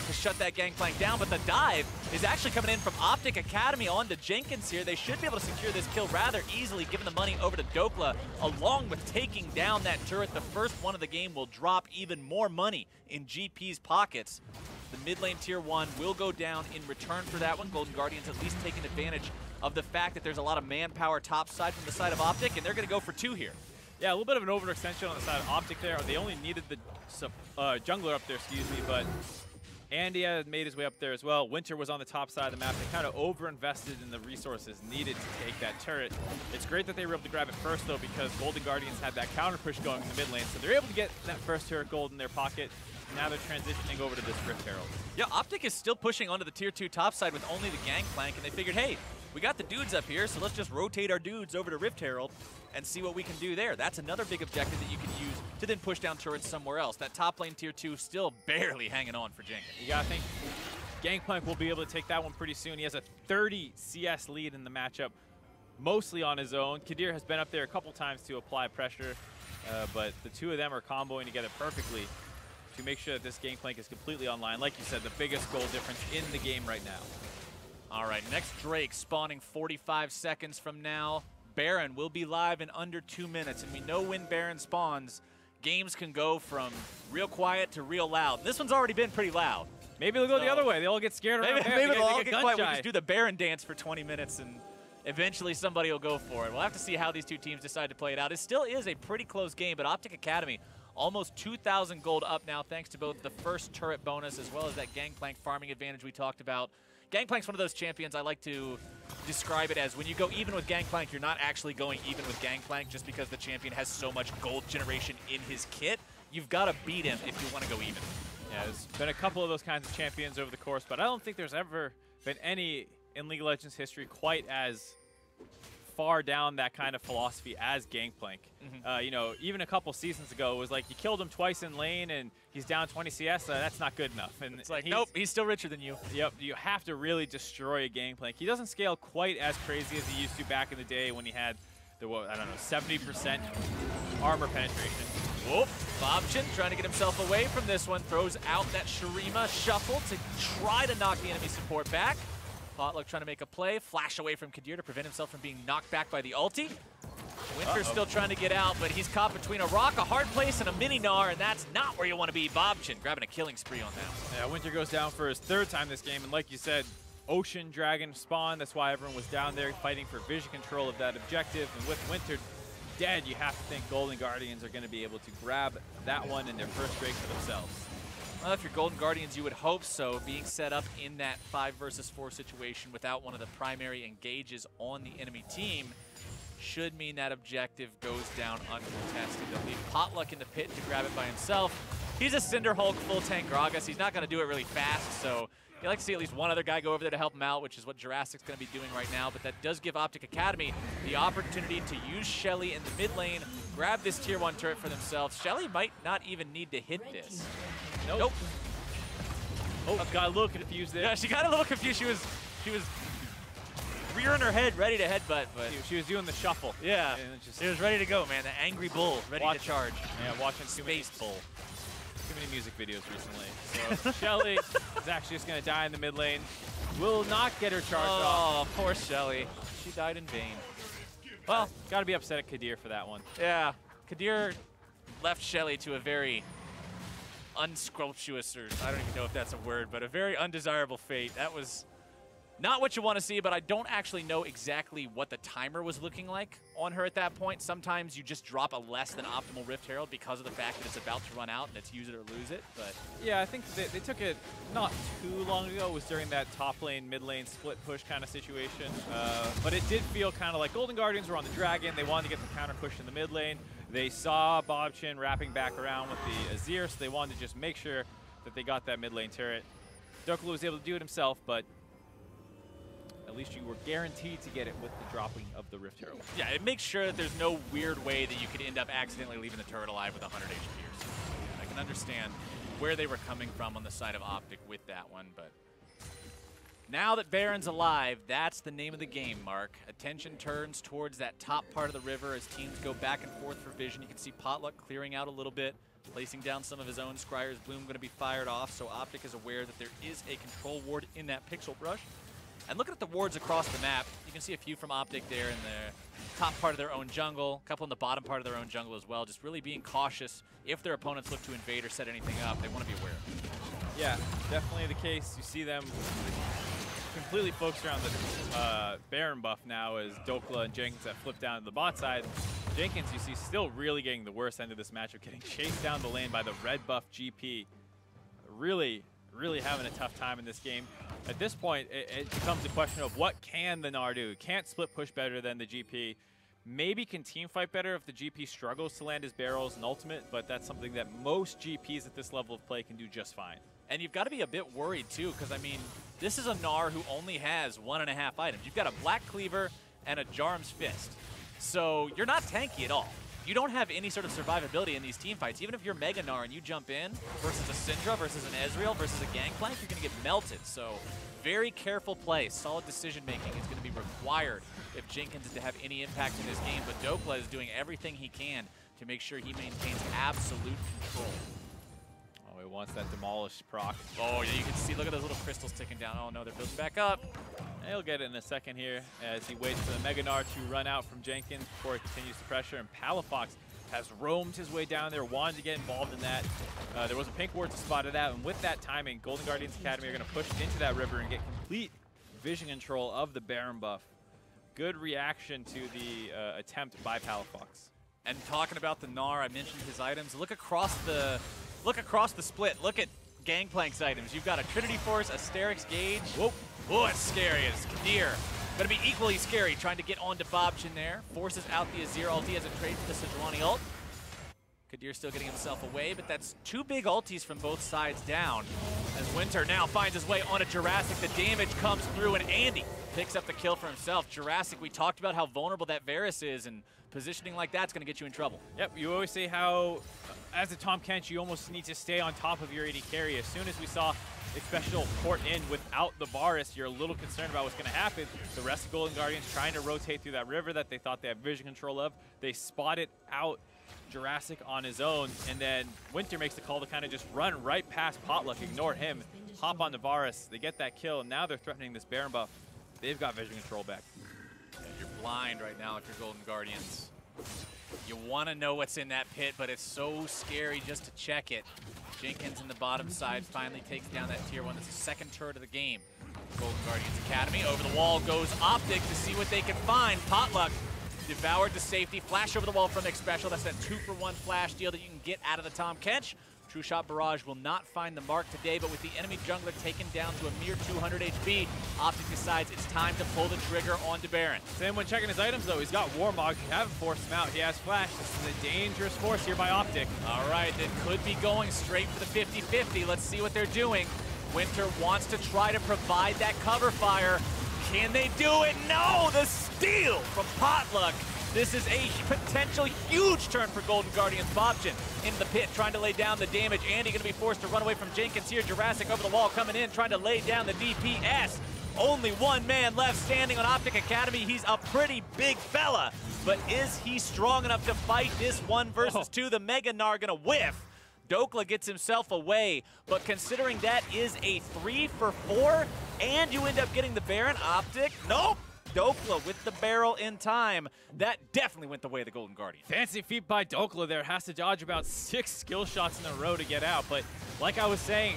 to shut that Gangplank down, but the dive is actually coming in from OpTic Academy onto Jenkins here. They should be able to secure this kill rather easily, giving the money over to Dokla, along with taking down that turret. The first one of the game will drop even more money in GP's pockets. The mid lane tier 1 will go down in return for that one. Golden Guardians at least taking advantage of the fact that there's a lot of manpower topside from the side of OpTic, and they're going to go for 2 here. Yeah, a little bit of an overextension on the side of OpTic there. They only needed the jungler up there, but Andy had made his way up there as well. Winter was on the top side of the map. They kind of overinvested in the resources needed to take that turret. It's great that they were able to grab it first, though, because Golden Guardians had that counter push going in the mid lane. So they're able to get that first turret gold in their pocket. Now they're transitioning over to this Rift Herald. Yeah, OpTic is still pushing onto the tier 2 top side with only the Gangplank, and they figured, hey, we got the dudes up here, so let's just rotate our dudes over to Rift Herald and see what we can do there. That's another big objective that you can use to then push down turrets somewhere else. That top lane tier 2 still barely hanging on for Jenkins. You gotta think Gangplank will be able to take that one pretty soon. He has a 30 CS lead in the matchup, mostly on his own. Kadir has been up there a couple times to apply pressure, but the two of them are comboing together perfectly to make sure that this Gangplank is completely online. Like you said, the biggest goal difference in the game right now. All right, next Drake spawning 45 seconds from now. Baron will be live in under 2 minutes, and we know when Baron spawns, games can go from real quiet to real loud. This one's already been pretty loud. Maybe they'll go the other way. They all get scared around there. Maybe they'll all get quiet. We just do the Baron dance for 20 minutes and eventually somebody will go for it. We'll have to see how these two teams decide to play it out. It still is a pretty close game, but OpTic Academy almost 2,000 gold up now thanks to both the first turret bonus as well as that Gangplank farming advantage we talked about. Gangplank's one of those champions I like to describe it as when you go even with Gangplank, you're not actually going even with Gangplank just because the champion has so much gold generation in his kit. You've got to beat him if you want to go even. Yeah, there's been a couple of those kinds of champions over the course, but I don't think there's ever been any in League of Legends history quite as far down that kind of philosophy as Gangplank. You know, even a couple seasons ago, it was like you killed him twice in lane and he's down 20 CS. That's not good enough. And it's like, nope, he's still richer than you. Yep, you have to really destroy a Gangplank. He doesn't scale quite as crazy as he used to back in the day when he had the, what, I don't know, 70% armor penetration. Whoop, Bobchin trying to get himself away from this one, throws out that Shurima shuffle to try to knock the enemy support back. Potluck trying to make a play, flash away from Kadir to prevent himself from being knocked back by the ulti. Winter's still trying to get out, but he's caught between a rock, a hard place, and a mini Gnar, and that's not where you want to be. Bobchin grabbing a killing spree on that. Yeah, Winter goes down for his third time this game, and like you said, Ocean Dragon spawn, that's why everyone was down there fighting for vision control of that objective, and with Winter dead, you have to think Golden Guardians are going to be able to grab that one in their first break for themselves. Well, if you're Golden Guardians, you would hope so. Being set up in that 5 versus 4 situation without one of the primary engages on the enemy team should mean that objective goes down uncontested. They'll leave Potluck in the pit to grab it by himself. He's a Cinder Hulk full tank Gragas. He's not going to do it really fast, so you like to see at least one other guy go over there to help him out, which is what Jurassic's going to be doing right now. But that does give OpTic Academy the opportunity to use Shelly in the mid lane, grab this tier 1 turret for themselves. Shelly might not even need to hit this. Nope. Oh, got a little confused there. Yeah, she got a little confused. She was rearing her head, ready to headbutt, but she was doing the shuffle. Yeah, it was ready to go, man. The angry bull, ready to charge. Yeah, watching Space Bull. Too many music videos recently. So Shelly is actually just going to die in the mid lane. Will not get her charged off. Oh, poor Shelly. She died in vain. Well, got to be upset at Kadir for that one. Yeah, Kadir left Shelly to a very unscrumptious, or I don't even know if that's a word, but a very undesirable fate. That was not what you want to see, but I don't actually know exactly what the timer was looking like on her at that point. Sometimes you just drop a less than optimal Rift Herald because of the fact that it's about to run out and it's use it or lose it. But yeah, I think they took it not too long ago. It was during that top lane, mid lane split push kind of situation. But it did feel kind of like Golden Guardians were on the Dragon. They wanted to get the counter push in the mid lane. They saw Bobchin wrapping back around with the Azir, so they wanted to just make sure that they got that mid lane turret. Dokula was able to do it himself, but at least you were guaranteed to get it with the dropping of the Rift Herald. Yeah, it makes sure that there's no weird way that you could end up accidentally leaving the turret alive with 100 HP or something. I can understand where they were coming from on the side of OpTic with that one, but now that Baron's alive, that's the name of the game, Mark. Attention turns towards that top part of the river as teams go back and forth for vision. You can see Potluck clearing out a little bit, placing down some of his own. Scryer's Bloom going to be fired off, so OpTic is aware that there is a control ward in that pixel brush. And looking at the wards across the map, you can see a few from OpTic there in the top part of their own jungle, a couple in the bottom part of their own jungle as well, just really being cautious if their opponents look to invade or set anything up. They want to be aware. Yeah, definitely the case. You see them completely focused around the Baron buff now as Dokula and Jenkins have flipped down to the bot side. Jenkins, you see, still really getting the worst end of this matchup, getting chased down the lane by the red buff GP. Really having a tough time in this game. At this point, it becomes a question of what can the Gnar do? Can't split push better than the GP. Maybe can team fight better if the GP struggles to land his barrels and ultimate, but that's something that most GPs at this level of play can do just fine. And you've got to be a bit worried too, because I mean, this is a Gnar who only has 1.5 items. You've got a Black Cleaver and a Jarm's Fist. So you're not tanky at all. You don't have any sort of survivability in these team fights. Even if you're Mega Gnar and you jump in versus a Syndra, versus an Ezreal, versus a Gangplank, you're going to get melted. So very careful play. Solid decision making is going to be required if Jenkins is to have any impact in this game. But Dokula is doing everything he can to make sure he maintains absolute control. Oh, he wants that Demolish proc. Oh, yeah, you can see, look at those little crystals ticking down. Oh no, they're building back up. And he'll get it in a second here as he waits for the Mega Gnar to run out from Jenkins before he continues to pressure. And Palafox has roamed his way down there, wanted to get involved in that. There was a pink ward to spot it out, and with that timing, Golden Guardians Academy are going to push into that river and get complete vision control of the Baron buff. good reaction to the attempt by Palafox. And talking about the Gnar, I mentioned his items. Look across the split. Look at Gangplank's items. You've got a Trinity Force, Asterix Gauge. Whoa, oh, it's scary. It's Kadir. Gonna be equally scary trying to get onto Bobchin there. Forces out the Azir ulti as a trade for the Sejuani ult. Kadir still getting himself away, but that's two big ultis from both sides down. As Winter now finds his way onto Jurassic, the damage comes through, and Andy picks up the kill for himself. Jurassic, we talked about how vulnerable that Varus is, and positioning like that's going to get you in trouble. Yep, you always say how, as a Tahm Kench, you almost need to stay on top of your AD carry. As soon as we saw a special port in without the Varus, you're a little concerned about what's going to happen. The rest of Golden Guardians trying to rotate through that river that they thought they had vision control of. They spotted out Jurassic on his own, and then Winter makes the call to kind of just run right past Potluck, ignore him, hop on Varus. They get that kill, and now they're threatening this Baron buff. They've got vision control back. Yeah, you're blind right now if you're Golden Guardians. You want to know what's in that pit, but it's so scary just to check it. Jenkins in the bottom side finally takes down that tier 1. That's the second turret of the game. Golden Guardians Academy. Over the wall goes OpTic to see what they can find. Potluck devoured to safety. Flash over the wall from Nick Special. That's that 2-for-1 flash deal that you can get out of the Tahm Kench. True Shot Barrage will not find the mark today, but with the enemy jungler taken down to a mere 200 HP, OpTic decides it's time to pull the trigger onto Baron. Same when checking his items, though. He's got Warmog. You haven't forced him out. He has Flash. This is a dangerous force here by OpTic. All right, it could be going straight for the 50-50. Let's see what they're doing. Winter wants to try to provide that cover fire. Can they do it? No! The steal from Potluck. This is a potential huge turn for Golden Guardians. Bobchin in the pit, trying to lay down the damage. Andy gonna be forced to run away from Jenkins here. Jurassic over the wall coming in, trying to lay down the DPS. Only one man left standing on OpTic Academy. He's a pretty big fella, but is he strong enough to fight this 1 versus 2? The Mega Gnar gonna whiff. Dokla gets himself away, but considering that is a 3-for-4, and you end up getting the Baron, OpTic, nope. Dokla with the barrel in time. That definitely went the way of the Golden Guardian. Fancy feat by Dokla there. Has to dodge about 6 skill shots in a row to get out. But like I was saying,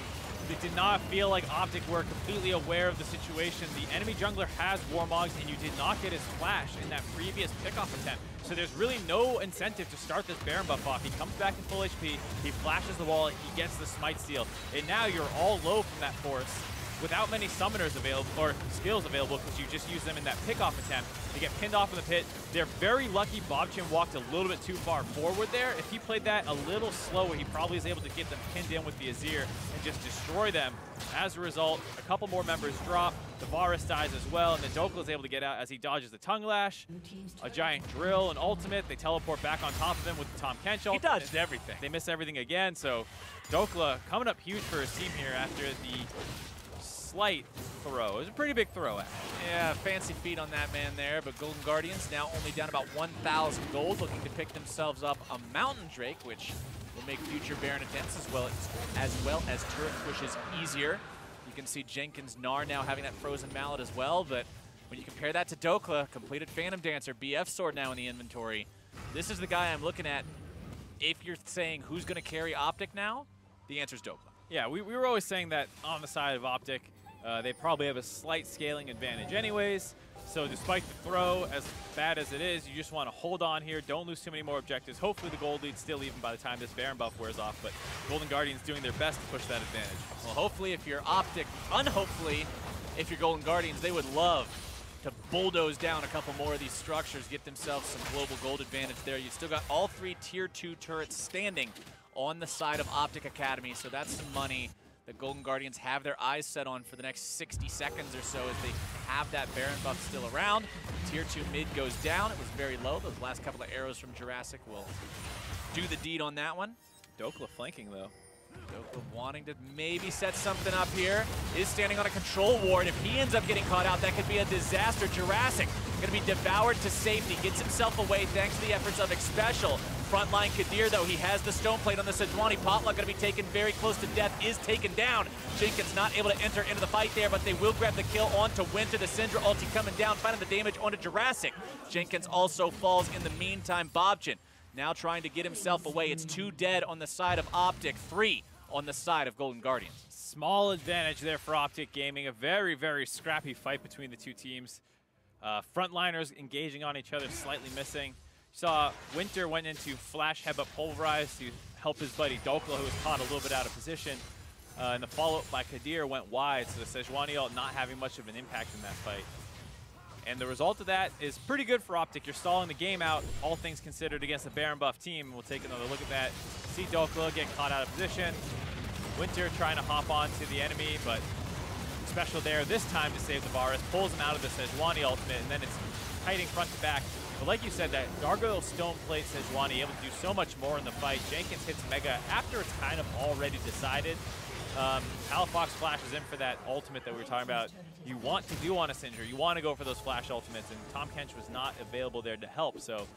it did not feel like OpTic were completely aware of the situation. The enemy jungler has Warmogs, and you did not get his flash in that previous pickoff attempt. So there's really no incentive to start this Baron buff off. He comes back in full HP, he flashes the wall, he gets the smite steal. And now you're all low from that force, without many summoners available, or skills available, because you just use them in that pickoff attempt. They get pinned off in the pit. They're very lucky Bobchin walked a little bit too far forward there. If he played that a little slower, he probably is able to get them pinned in with the Azir and just destroy them. As a result, a couple more members drop. The Varus dies as well, and then Dokla is able to get out as he dodges the Tongue Lash, a giant drill, an ultimate. They teleport back on top of him with the Tahm Kench ult. He dodged everything. They miss everything again, so Dokla coming up huge for his team here after the slight throw. It was a pretty big throw, actually. Yeah, fancy feet on that man there, but Golden Guardians now only down about 1,000 gold, looking to pick themselves up a Mountain Drake, which will make future Baron attempts as well as turret pushes easier. You can see Jenkins Gnar now having that Frozen Mallet as well, but when you compare that to Dokla, completed Phantom Dancer, BF Sword now in the inventory, this is the guy I'm looking at. If you're saying who's going to carry OpTic now, the answer is Dokla. Yeah, we were always saying that on the side of OpTic, they probably have a slight scaling advantage anyways. So despite the throw, as bad as it is, you just want to hold on here. Don't lose too many more objectives. Hopefully the gold lead's still even by the time this Baron buff wears off, but Golden Guardians doing their best to push that advantage. Well, hopefully if you're OpTic, unhopefully if you're Golden Guardians, they would love to bulldoze down a couple more of these structures, get themselves some global gold advantage there. You've still got all 3 tier 2 turrets standing on the side of OpTic Academy, so that's some money that Golden Guardians have their eyes set on for the next 60 seconds or so as they have that Baron buff still around. Tier 2 mid goes down. It was very low. Those last couple of arrows from Jurassic will do the deed on that one. Dokla flanking, though. Dokla wanting to maybe set something up here. Is standing on a control ward. If he ends up getting caught out, that could be a disaster. Jurassic going to be devoured to safety. Gets himself away thanks to the efforts of Xpecial. Frontline Kadir, though, he has the stone plate on the Sejuani. Potluck going to be taken very close to death, is taken down. Jenkins not able to enter into the fight there, but they will grab the kill onto Winter. The Syndra ulti coming down, finding the damage onto Jurassic. Jenkins also falls in the meantime. Bobchin now trying to get himself away. It's 2 dead on the side of OpTic, 3 on the side of Golden Guardians. Small advantage there for OpTic Gaming. A very, very scrappy fight between the two teams. Frontliners engaging on each other, slightly missing. You saw Winter went into flash headbutt pulverize to help his buddy Dokla, who was caught a little bit out of position. And the follow-up by Kadir went wide, so the Sejuani ult not having much of an impact in that fight. And the result of that is pretty good for OpTic. You're stalling the game out, all things considered, against a Baron buff team. We'll take another look at that. See Dokla get caught out of position. Winter trying to hop on to the enemy, but special there this time to save the Varus. Pulls him out of the Sejuani ultimate, and then it's kiting front to back. But like you said, that Gargoyle Stone Plate Sejuani able to do so much more in the fight. Jenkins hits Mega after it's kind of already decided. Palafox flashes in for that ultimate that we were talking about. You want to do on a Sindri. You want to go for those flash ultimates, and Tom Kench was not available there to help. So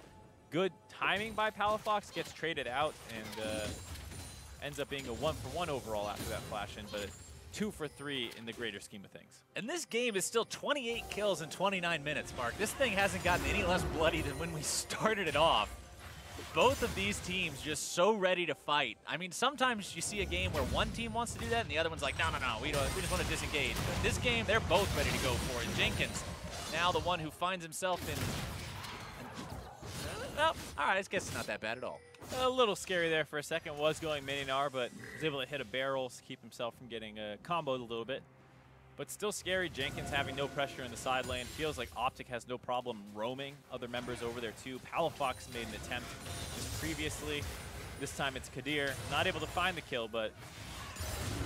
good timing by Palafox, gets traded out, and ends up being a 1-for-1 overall after that flash in, but 2 for 3 in the greater scheme of things. And this game is still 28 kills in 29 minutes, Mark. This thing hasn't gotten any less bloody than when we started it off. Both of these teams just so ready to fight. I mean, sometimes you see a game where one team wants to do that and the other one's like, no, we just want to disengage. But in this game, they're both ready to go for it. Jenkins, now the one who finds himself in... Well, all right, I guess it's not that bad at all. A little scary there for a second. Was going Mininar, but was able to hit a barrel to keep himself from getting comboed a little bit. But still scary. Jenkins having no pressure in the side lane. Feels like OpTic has no problem roaming other members over there too. Palafox made an attempt just previously. This time it's Kadir. Not able to find the kill, but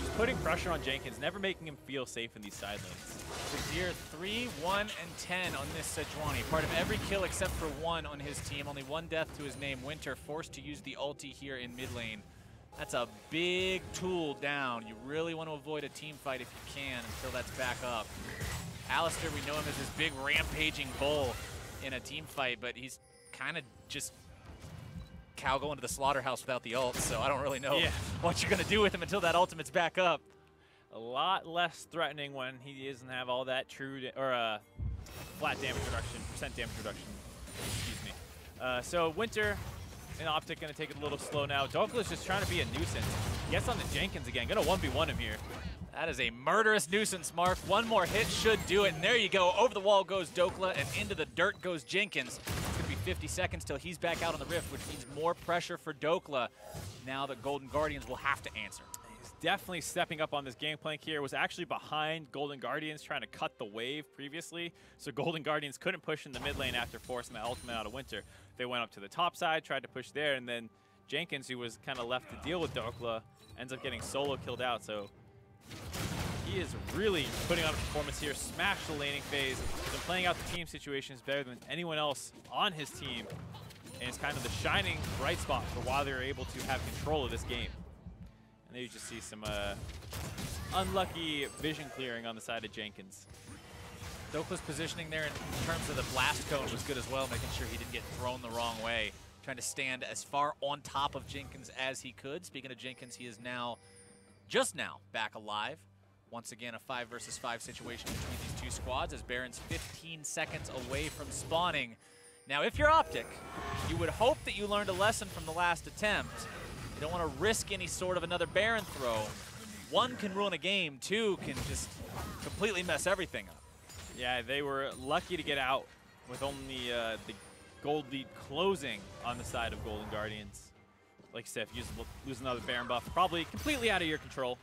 just putting pressure on Jenkins, never making him feel safe in these side lanes. Kadir 3, 1, and 10 on this Sejuani. Part of every kill except for 1 on his team. Only 1 death to his name. Winter forced to use the ulti here in mid lane. That's a big tool down. You really want to avoid a team fight if you can until that's back up. Alistair, we know him as this big rampaging bull in a team fight, but he's kind of just cow going to the slaughterhouse without the ult, so I don't really know what you're going to do with him until that ultimate's back up. A lot less threatening when he doesn't have all that true flat damage reduction, percent damage reduction. Excuse me. So Winter and OpTic going to take it a little slow now. Dokla's just trying to be a nuisance. Gets on the Jenkins again. Going to 1v1 him here. That is a murderous nuisance, Mark. One more hit should do it, and there you go. Over the wall goes Dokla, and into the dirt goes Jenkins. It's going to be 50 seconds till he's back out on the Rift, which means more pressure for Dokla. Now the Golden Guardians will have to answer. He's definitely stepping up on this gangplank here. Was actually behind Golden Guardians trying to cut the wave previously, so Golden Guardians couldn't push in the mid lane after forcing the ultimate out of Winter. They went up to the top side, tried to push there, and then Jenkins, who was kind of left to deal with Dokla, ends up getting solo killed out. So he is really putting on a performance here. Smashed the laning phase. Been playing out the team situations better than anyone else on his team. And it's kind of the shining bright spot for why they're able to have control of this game. And there you just see some unlucky vision clearing on the side of Jenkins. Dokla's positioning there in terms of the blast cone was good as well, making sure he didn't get thrown the wrong way. Trying to stand as far on top of Jenkins as he could. Speaking of Jenkins, he is now, just now, back alive. Once again, a 5 versus 5 situation between these two squads as Baron's 15 seconds away from spawning. Now, if you're OpTic, you would hope that you learned a lesson from the last attempt. You don't want to risk any sort of another Baron throw. 1 can ruin a game, 2 can just completely mess everything up. Yeah, they were lucky to get out with only the gold lead closing on the side of Golden Guardians. Like I said, if you lose another Baron buff, probably completely out of your control.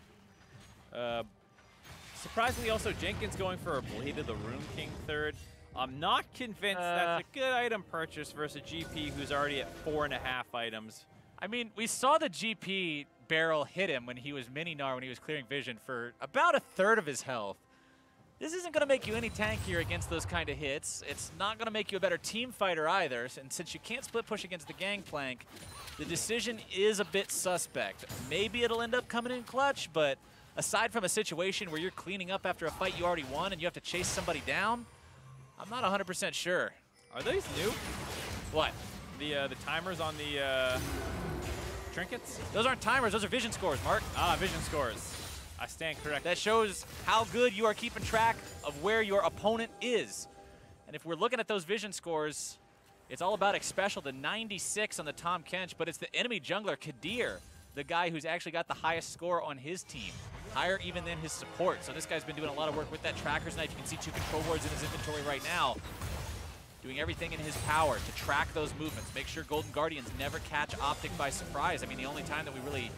Surprisingly, also, Jenkins going for a Blade of the Rune King third. I'm not convinced that's a good item purchase versus a GP who's already at 4.5 items. I mean, we saw the GP barrel hit him when he was Mininar, when he was clearing vision for about a third of his health. This isn't going to make you any tankier against those kind of hits. It's not going to make you a better team fighter either. And since you can't split push against the gangplank, the decision is a bit suspect. Maybe it'll end up coming in clutch, but aside from a situation where you're cleaning up after a fight you already won and you have to chase somebody down, I'm not 100% sure. Are these new? What? The timers on the trinkets? Those aren't timers. Those are vision scores, Mark. Ah, vision scores. I stand corrected. That shows how good you are keeping track of where your opponent is. And if we're looking at those vision scores, it's all about X-Special, the 96 on the Tom Kench, but it's the enemy jungler, Kadir, the guy who's actually got the highest score on his team. higher even than his support. So this guy's been doing a lot of work with that tracker's knife. You can see 2 control wards in his inventory right now, doing everything in his power to track those movements, make sure Golden Guardians never catch OpTic by surprise. I mean, the only time that we really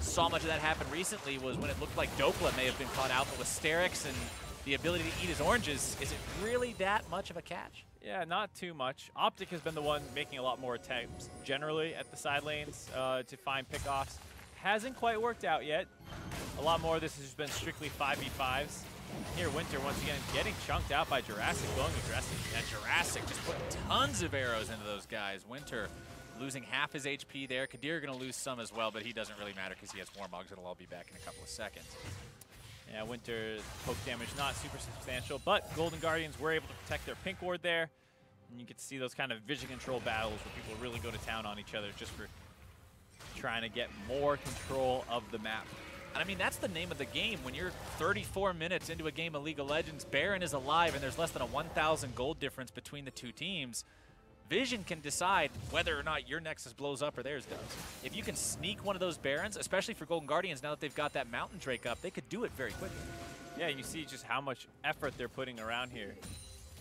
saw much of that happen recently was when it looked like Dokla may have been caught out, but with Sterix and the ability to eat his oranges, is it really that much of a catch? Yeah, not too much. OpTic has been the one making a lot more attempts generally at the side lanes to find pickoffs. Hasn't quite worked out yet. A lot more of this has just been strictly 5v5s. Here, Winter, once again, getting chunked out by Jurassic, going aggressive. Yeah, Jurassic just putting tons of arrows into those guys. Winter losing half his HP there. Kadir going to lose some as well, but he doesn't really matter because he has Warmogs. It'll all be back in a couple of seconds. Yeah, Winter poke damage not super substantial, but Golden Guardians were able to protect their pink ward there. And you get to see those kind of vision control battles where people really go to town on each other just for trying to get more control of the map. And I mean, that's the name of the game. When you're 34 minutes into a game of League of Legends, Baron is alive, and there's less than a 1,000 gold difference between the two teams. Vision can decide whether or not your Nexus blows up or theirs does. If you can sneak one of those Barons, especially for Golden Guardians, now that they've got that Mountain Drake up, they could do it very quickly. Yeah, you see just how much effort they're putting around here.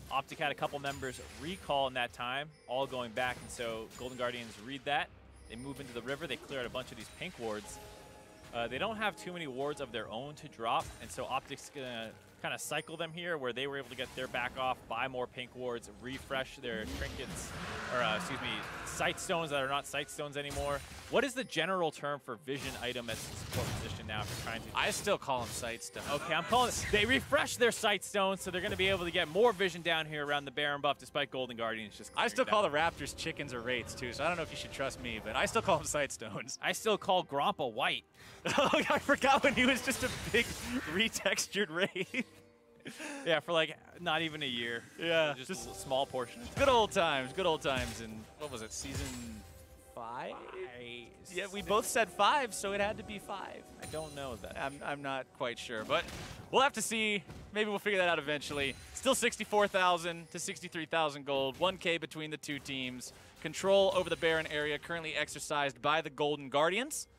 OpTic had a couple members recall in that time, all going back, and so Golden Guardians read that. They move into the river, they clear out a bunch of these pink wards. They don't have too many wards of their own to drop, and so OpTic's gonna kind of cycle them here where they were able to get their back off, buy more pink wards, refresh their trinkets, or excuse me, sight stones that are not sight stones anymore. What is the general term for vision item as a support position now if you're trying to? I still call them sight stones. Okay, I'm calling it. They refresh their sight stones, so they're going to be able to get more vision down here around the Baron buff, despite Golden Guardians just I still call the Raptors chickens or wraiths too, so I don't know if you should trust me, but I still call them sight stones. I still call Grompa white. Oh, I forgot when he was just a big retextured wraith. Yeah, for like not even a year. Yeah, just a small portion of time. Good old times, good old times. And what was it, season 5? Yeah, we both said 5, so it had to be 5. I don't know that. I'm not quite sure, but we'll have to see. Maybe we'll figure that out eventually. Still 64,000 to 63,000 gold, 1K between the two teams. Control over the Baron area currently exercised by the Golden Guardians.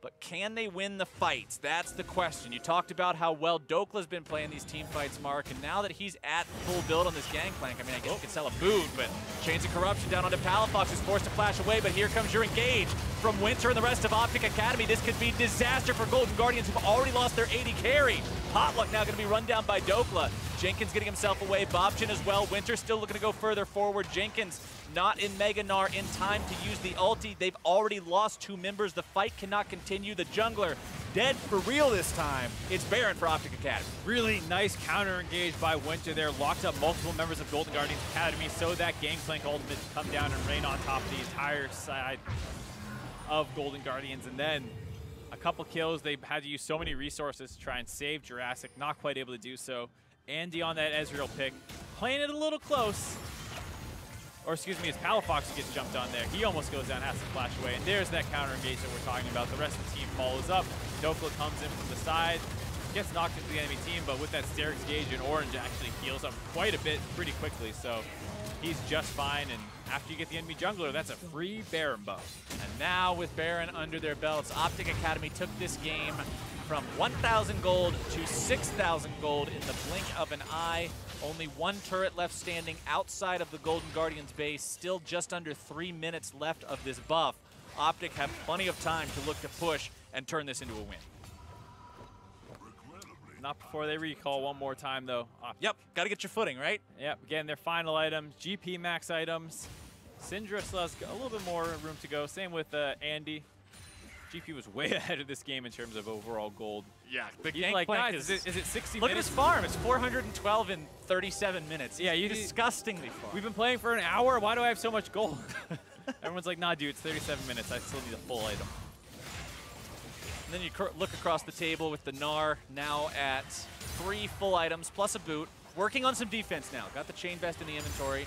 But can they win the fights? That's the question. You talked about how well Dokla's been playing these team fights, Mark, and now that he's at full build on this Gangplank, I mean, I guess you could sell a boot, but Chains of Corruption down onto Palafox, who's forced to flash away, but here comes your engage from Winter and the rest of OpTic Academy. This could be disaster for Golden Guardians, who've already lost their AD carry. Potluck now going to be run down by Dokla. Jenkins getting himself away, Bobchin as well. Winter still looking to go further forward. Jenkins not in Mega Gnar in time to use the ulti. They've already lost 2 members. The fight cannot continue. The jungler dead for real this time. It's Baron for OpTic Academy. Really nice counter engage by Winter there. Locked up multiple members of Golden Guardians Academy so that Gangplank ultimate to come down and rain on top of the entire side of Golden Guardians. And then a couple kills. They had to use so many resources to try and save Jurassic. Not quite able to do so. Andy on that Ezreal pick. Playing it a little close. Or excuse me, as Palafox gets jumped on there. He almost goes down, has to flash away. And there's that counter engage that we're talking about. The rest of the team follows up. Dokla comes in from the side. Gets knocked into the enemy team, but with that Sterix gauge in orange actually heals up quite a bit pretty quickly. So he's just fine. And after you get the enemy jungler, that's a free Baron buff. And now with Baron under their belts, OpTic Academy took this game from 1,000 gold to 6,000 gold in the blink of an eye. Only 1 turret left standing outside of the Golden Guardians base. Still just under 3 minutes left of this buff. OpTic have plenty of time to look to push and turn this into a win. Not before they recall one more time, though. Yep, got to get your footing, right? Yep, again, their final items, GP max items. Syndra still has a little bit more room to go. Same with Andy. GP was way ahead of this game in terms of overall gold. Yeah, the Gangplank, like, is it 60 look minutes? Look at his farm. It's 412 in 37 minutes. Yeah, you disgustingly far. We've been playing for an hour. Why do I have so much gold? Everyone's like, nah, dude, it's 37 minutes. I still need a full item. And then you look across the table with the Gnar now at 3 full items plus a boot. Working on some defense now. Got the chain vest in the inventory.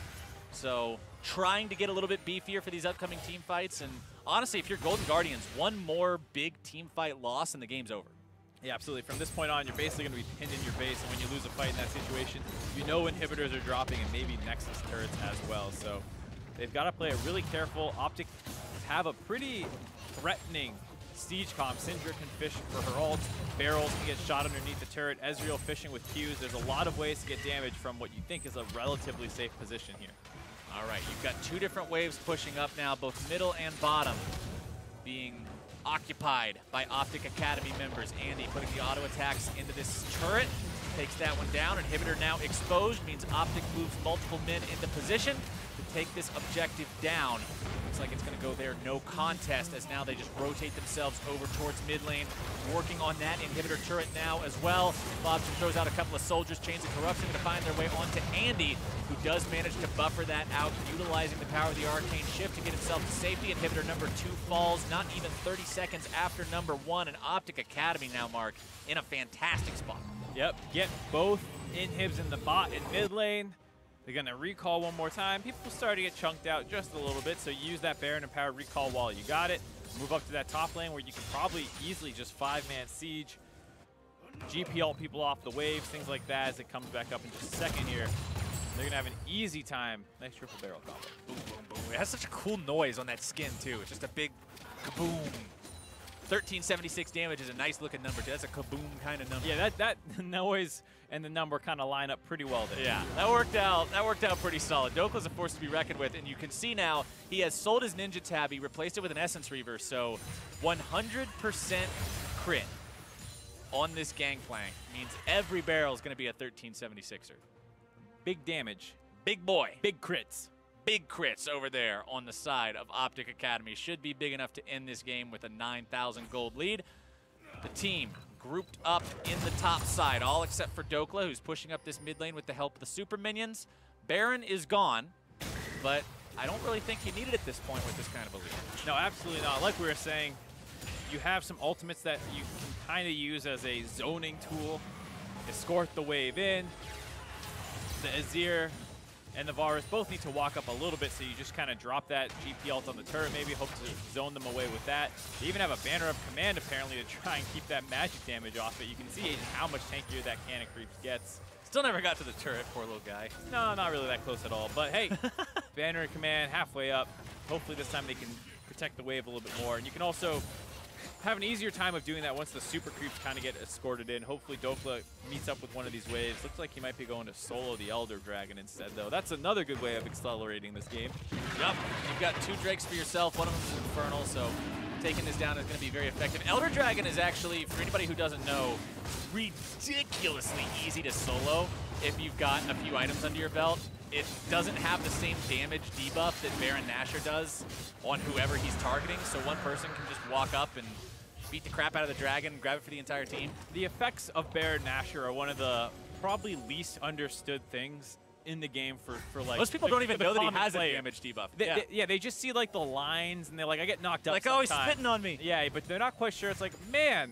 So trying to get a little bit beefier for these upcoming team fights. And honestly, if you're Golden Guardians, one more big team fight loss and the game's over. Yeah, absolutely. From this point on, you're basically going to be pinned in your base. And when you lose a fight in that situation, you know inhibitors are dropping and maybe Nexus turrets as well. So they've got to play it really careful. OpTic have a pretty threatening Siege comp. Syndra can fish for her ult. Barrels can get shot underneath the turret. Ezreal fishing with Qs. There's a lot of ways to get damage from what you think is a relatively safe position here. All right, you've got two different waves pushing up now, both middle and bottom being occupied by OpTic Academy members. Andy putting the auto attacks into this turret. Takes that one down. Inhibitor now exposed, means OpTic moves multiple men into position to take this objective down. Looks like it's going to go there, no contest, as now they just rotate themselves over towards mid lane, working on that inhibitor turret now as well. Bobson throws out a couple of soldiers, Chains of Corruption to find their way onto Andy, who does manage to buffer that out, utilizing the power of the Arcane Shift to get himself to safety. Inhibitor number 2 falls, not even 30 seconds after number 1, and OpTic Academy now, Mark, in a fantastic spot. Yep, get both inhibs in the bot and mid lane. They're going to recall one more time. People start to get chunked out just a little bit, so use that Baron and Power recall while you got it. Move up to that top lane where you can probably easily just 5-man siege. GP ult people off the waves, things like that as it comes back up in just a second here. They're going to have an easy time. Nice triple barrel combo. Boom, boom, boom. It has such a cool noise on that skin, too. It's just a big kaboom. 1376 damage is a nice looking number, too. That's a kaboom kind of number. Yeah, that noise and the number kind of line up pretty well there. Yeah, that worked out pretty solid. Dokla's a force to be reckoned with, and you can see now he has sold his Ninja Tab. He replaced it with an Essence Reaver, so 100% crit on this Gangplank means every barrel is going to be a 1376er. Big damage. Big boy. Big crits. Big crits over there on the side of OpTic Academy. Should be big enough to end this game with a 9,000 gold lead. The team grouped up in the top side, all except for Dokla, who's pushing up this mid lane with the help of the super minions. Baron is gone, but I don't really think you need it at this point with this kind of a lead. No, absolutely not. Like we were saying, you have some ultimates that you can kind of use as a zoning tool. Escort the wave in. The Azir and the Varus both need to walk up a little bit, so you just kind of drop that GP ult on the turret, maybe hope to zone them away with that. They even have a Banner of Command, apparently, to try and keep that magic damage off it. You can see how much tankier that Cannon Creeps gets. Still never got to the turret, poor little guy. No, not really that close at all. But hey, Banner of Command, halfway up. Hopefully this time they can protect the wave a little bit more. And you can also have an easier time of doing that once the super creeps kind of get escorted in. Hopefully Dokla meets up with one of these waves. Looks like he might be going to solo the Elder Dragon instead, though. That's another good way of accelerating this game. Yup, you've got 2 Drakes for yourself. One of them is Infernal, so taking this down is going to be very effective. Elder Dragon is actually, for anybody who doesn't know, ridiculously easy to solo if you've got a few items under your belt. It doesn't have the same damage debuff that Baron Nashor does on whoever he's targeting, so one person can just walk up and beat the crap out of the dragon and grab it for the entire team. The effects of Baron Nashor are one of the probably least understood things in the game for like... Most people don't even know that he has a damage debuff. Yeah, they just see like the lines and they're like, I get knocked up like, oh, he's spitting on me. Yeah, but they're not quite sure. It's like, man,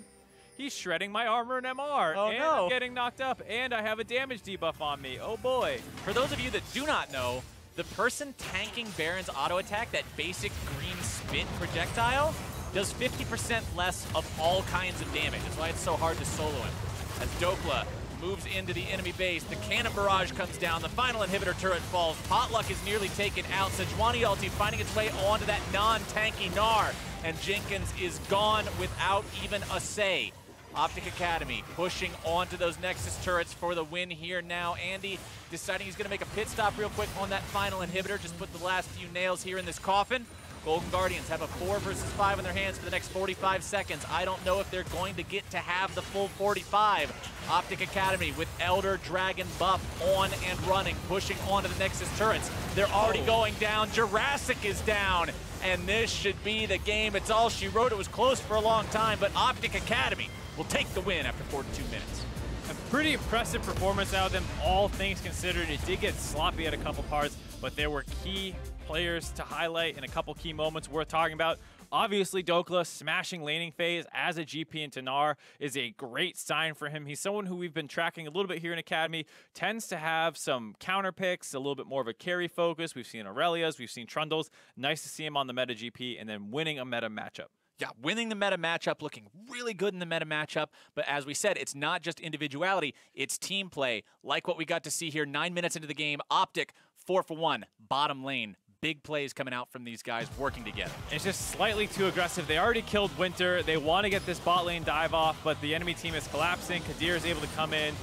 he's shredding my armor and MR. Oh, and no. I'm getting knocked up, and I have a damage debuff on me. Oh, boy. For those of you that do not know, the person tanking Baron's auto attack, that basic green spit projectile, does 50% less of all kinds of damage. That's why it's so hard to solo him. As Dokla moves into the enemy base, the cannon barrage comes down, the final inhibitor turret falls, Potluck is nearly taken out, Sejuani ulti finding its way onto that non-tanky Gnar, and Jenkins is gone without even a say. OpTic Academy pushing onto those Nexus turrets for the win here now. Andy deciding he's going to make a pit stop real quick on that final inhibitor, just put the last few nails here in this coffin. Golden Guardians have a 4 versus 5 in their hands for the next 45 seconds. I don't know if they're going to get to have the full 45. OpTic Academy with Elder Dragon buff on and running, pushing onto the Nexus turrets. They're already going down. Jurassic is down. And this should be the game. It's all she wrote. It was close for a long time, but OpTic Academy will take the win after 42 minutes. A pretty impressive performance out of them, all things considered. It did get sloppy at a couple parts, but there were key players to highlight and a couple key moments worth talking about. Obviously, Dokla smashing laning phase as a GP into Gnar is a great sign for him. He's someone who we've been tracking a little bit here in Academy, tends to have some counter picks, a little bit more of a carry focus. We've seen Aurelias, we've seen Trundles. Nice to see him on the meta GP and then winning a meta matchup. Yeah, winning the meta matchup, looking really good in the meta matchup. But as we said, it's not just individuality, it's team play. Like what we got to see here 9 minutes into the game. OpTic, 4 for 1, bottom lane. big plays coming out from these guys working together. It's just slightly too aggressive. They already killed Winter. They want to get this bot lane dive off, but the enemy team is collapsing. Kadir is able to come in,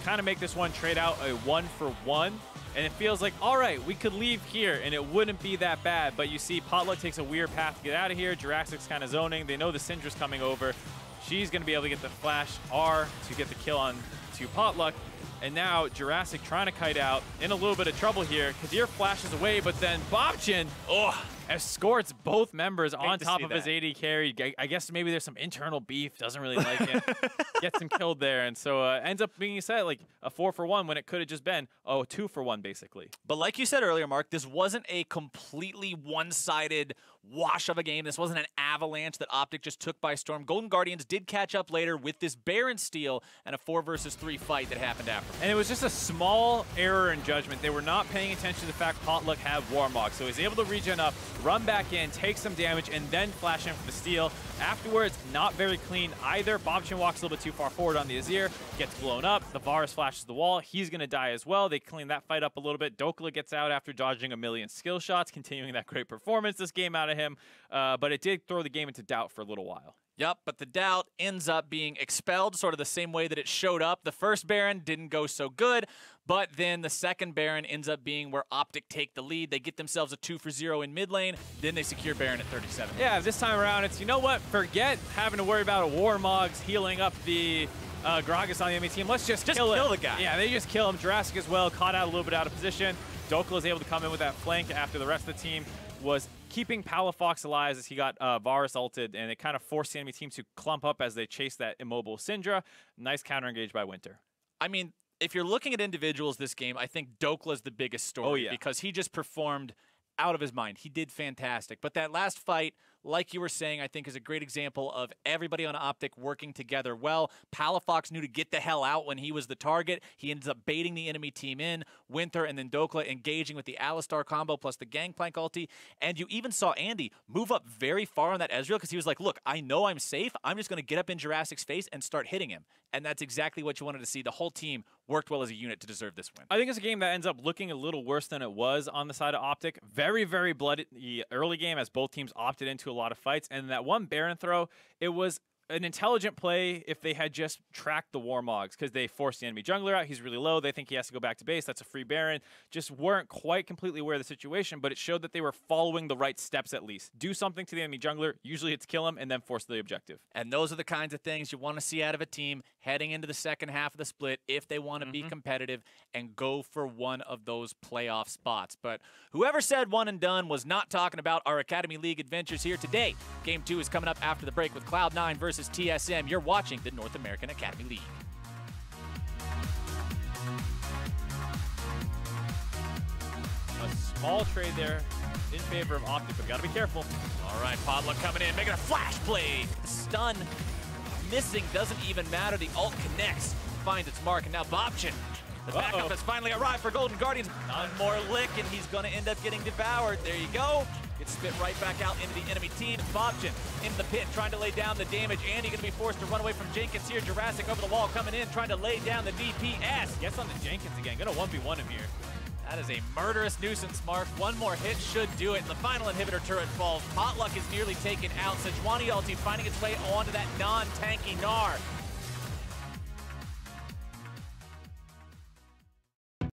kind of make this one trade out a 1-for-1. And it feels like, all right, we could leave here and it wouldn't be that bad. But you see Potluck takes a weird path to get out of here. Jurassic's kind of zoning. They know the Syndra's coming over. She's going to be able to get the flash R to get the kill on to Potluck. And now Jurassic trying to kite out, in a little bit of trouble here. Kadir flashes away, but then Bobchin escorts both members on top of his AD carry. I guess maybe there's some internal beef, doesn't really like him. Gets him killed there, and so ends up being set like a 4-for-1 when it could have just been a 2-for-1 basically. But like you said earlier, Mark, this wasn't a completely one-sided wash of a game. This wasn't an avalanche that OpTic just took by storm. Golden Guardians did catch up later with this Baron steal and a 4-versus-3 fight that happened after. And it was just a small error in judgment. They were not paying attention to the fact Potluck had Warmog, so he's able to regen up, run back in, take some damage, and then flash in for the steal. Afterwards, not very clean either. Bobchin walks a little bit too far forward on the Azir, gets blown up. The Varus flashes the wall. He's going to die as well. They clean that fight up a little bit. Dokla gets out after dodging a million skill shots, continuing that great performance this game out of him. But it did throw the game into doubt for a little while. Yep, but the doubt ends up being expelled sort of the same way that it showed up. The first Baron didn't go so good, but then the second Baron ends up being where OpTic take the lead. They get themselves a 2-for-0 in mid lane, then they secure Baron at 37. Yeah, this time around, it's, you know what, forget having to worry about a Warmog's healing up the Gragas on the enemy team. Let's just kill the guy. Yeah, they just kill him. Jurassic as well, caught out a little bit out of position. Dokla is able to come in with that flank after the rest of the team was keeping Palafox alive as he got Varus ulted, and it kind of forced the enemy team to clump up as they chase that immobile Syndra. Nice counter engage by Winter. I mean, if you're looking at individuals this game, I think Dokla's the biggest story because he just performed out of his mind. He did fantastic. But that last fight, like you were saying, I think is a great example of everybody on OpTic working together well. Palafox knew to get the hell out when he was the target. He ends up baiting the enemy team in. Winter and then Dokla engaging with the Alistar combo plus the Gangplank ulti. And you even saw Andy move up very far on that Ezreal because he was like, look, I know I'm safe. I'm just going to get up in Jurassic's face and start hitting him. And that's exactly what you wanted to see. The whole team worked well as a unit to deserve this win. I think it's a game that ends up looking a little worse than it was on the side of OpTic. Very, very bloody early game as both teams opted into a lot of fights. And that one Baron throw, it was an intelligent play if they had just tracked the Warmogs because they forced the enemy jungler out. He's really low. They think he has to go back to base. That's a free Baron. Just weren't quite completely aware of the situation, but it showed that they were following the right steps at least. Do something to the enemy jungler. Usually it's kill him and then force the objective. And those are the kinds of things you want to see out of a team heading into the second half of the split if they want to be competitive and go for one of those playoff spots. But whoever said one and done was not talking about our Academy League adventures here today. Game 2 is coming up after the break with Cloud9 versus TSM. You're watching the North American Academy League. A small trade there in favor of OpTic, but gotta be careful. All right, Potluck coming in, making a flash play. Stun missing doesn't even matter. The ult connects, finds its mark, and now Bobchin. The backup has finally arrived for Golden Guardians. One more lick, and he's going to end up getting devoured. There you go. Gets spit right back out into the enemy team. Bobchin in the pit, trying to lay down the damage. Andy going to be forced to run away from Jenkins here. Jurassic over the wall coming in, trying to lay down the DPS. Gets on the Jenkins again. Going to 1v1 him here. That is a murderous nuisance, Mark. One more hit should do it. And the final inhibitor turret falls. Potluck is nearly taken out. Sejuani ulti finding its way onto that non-tanky Gnar.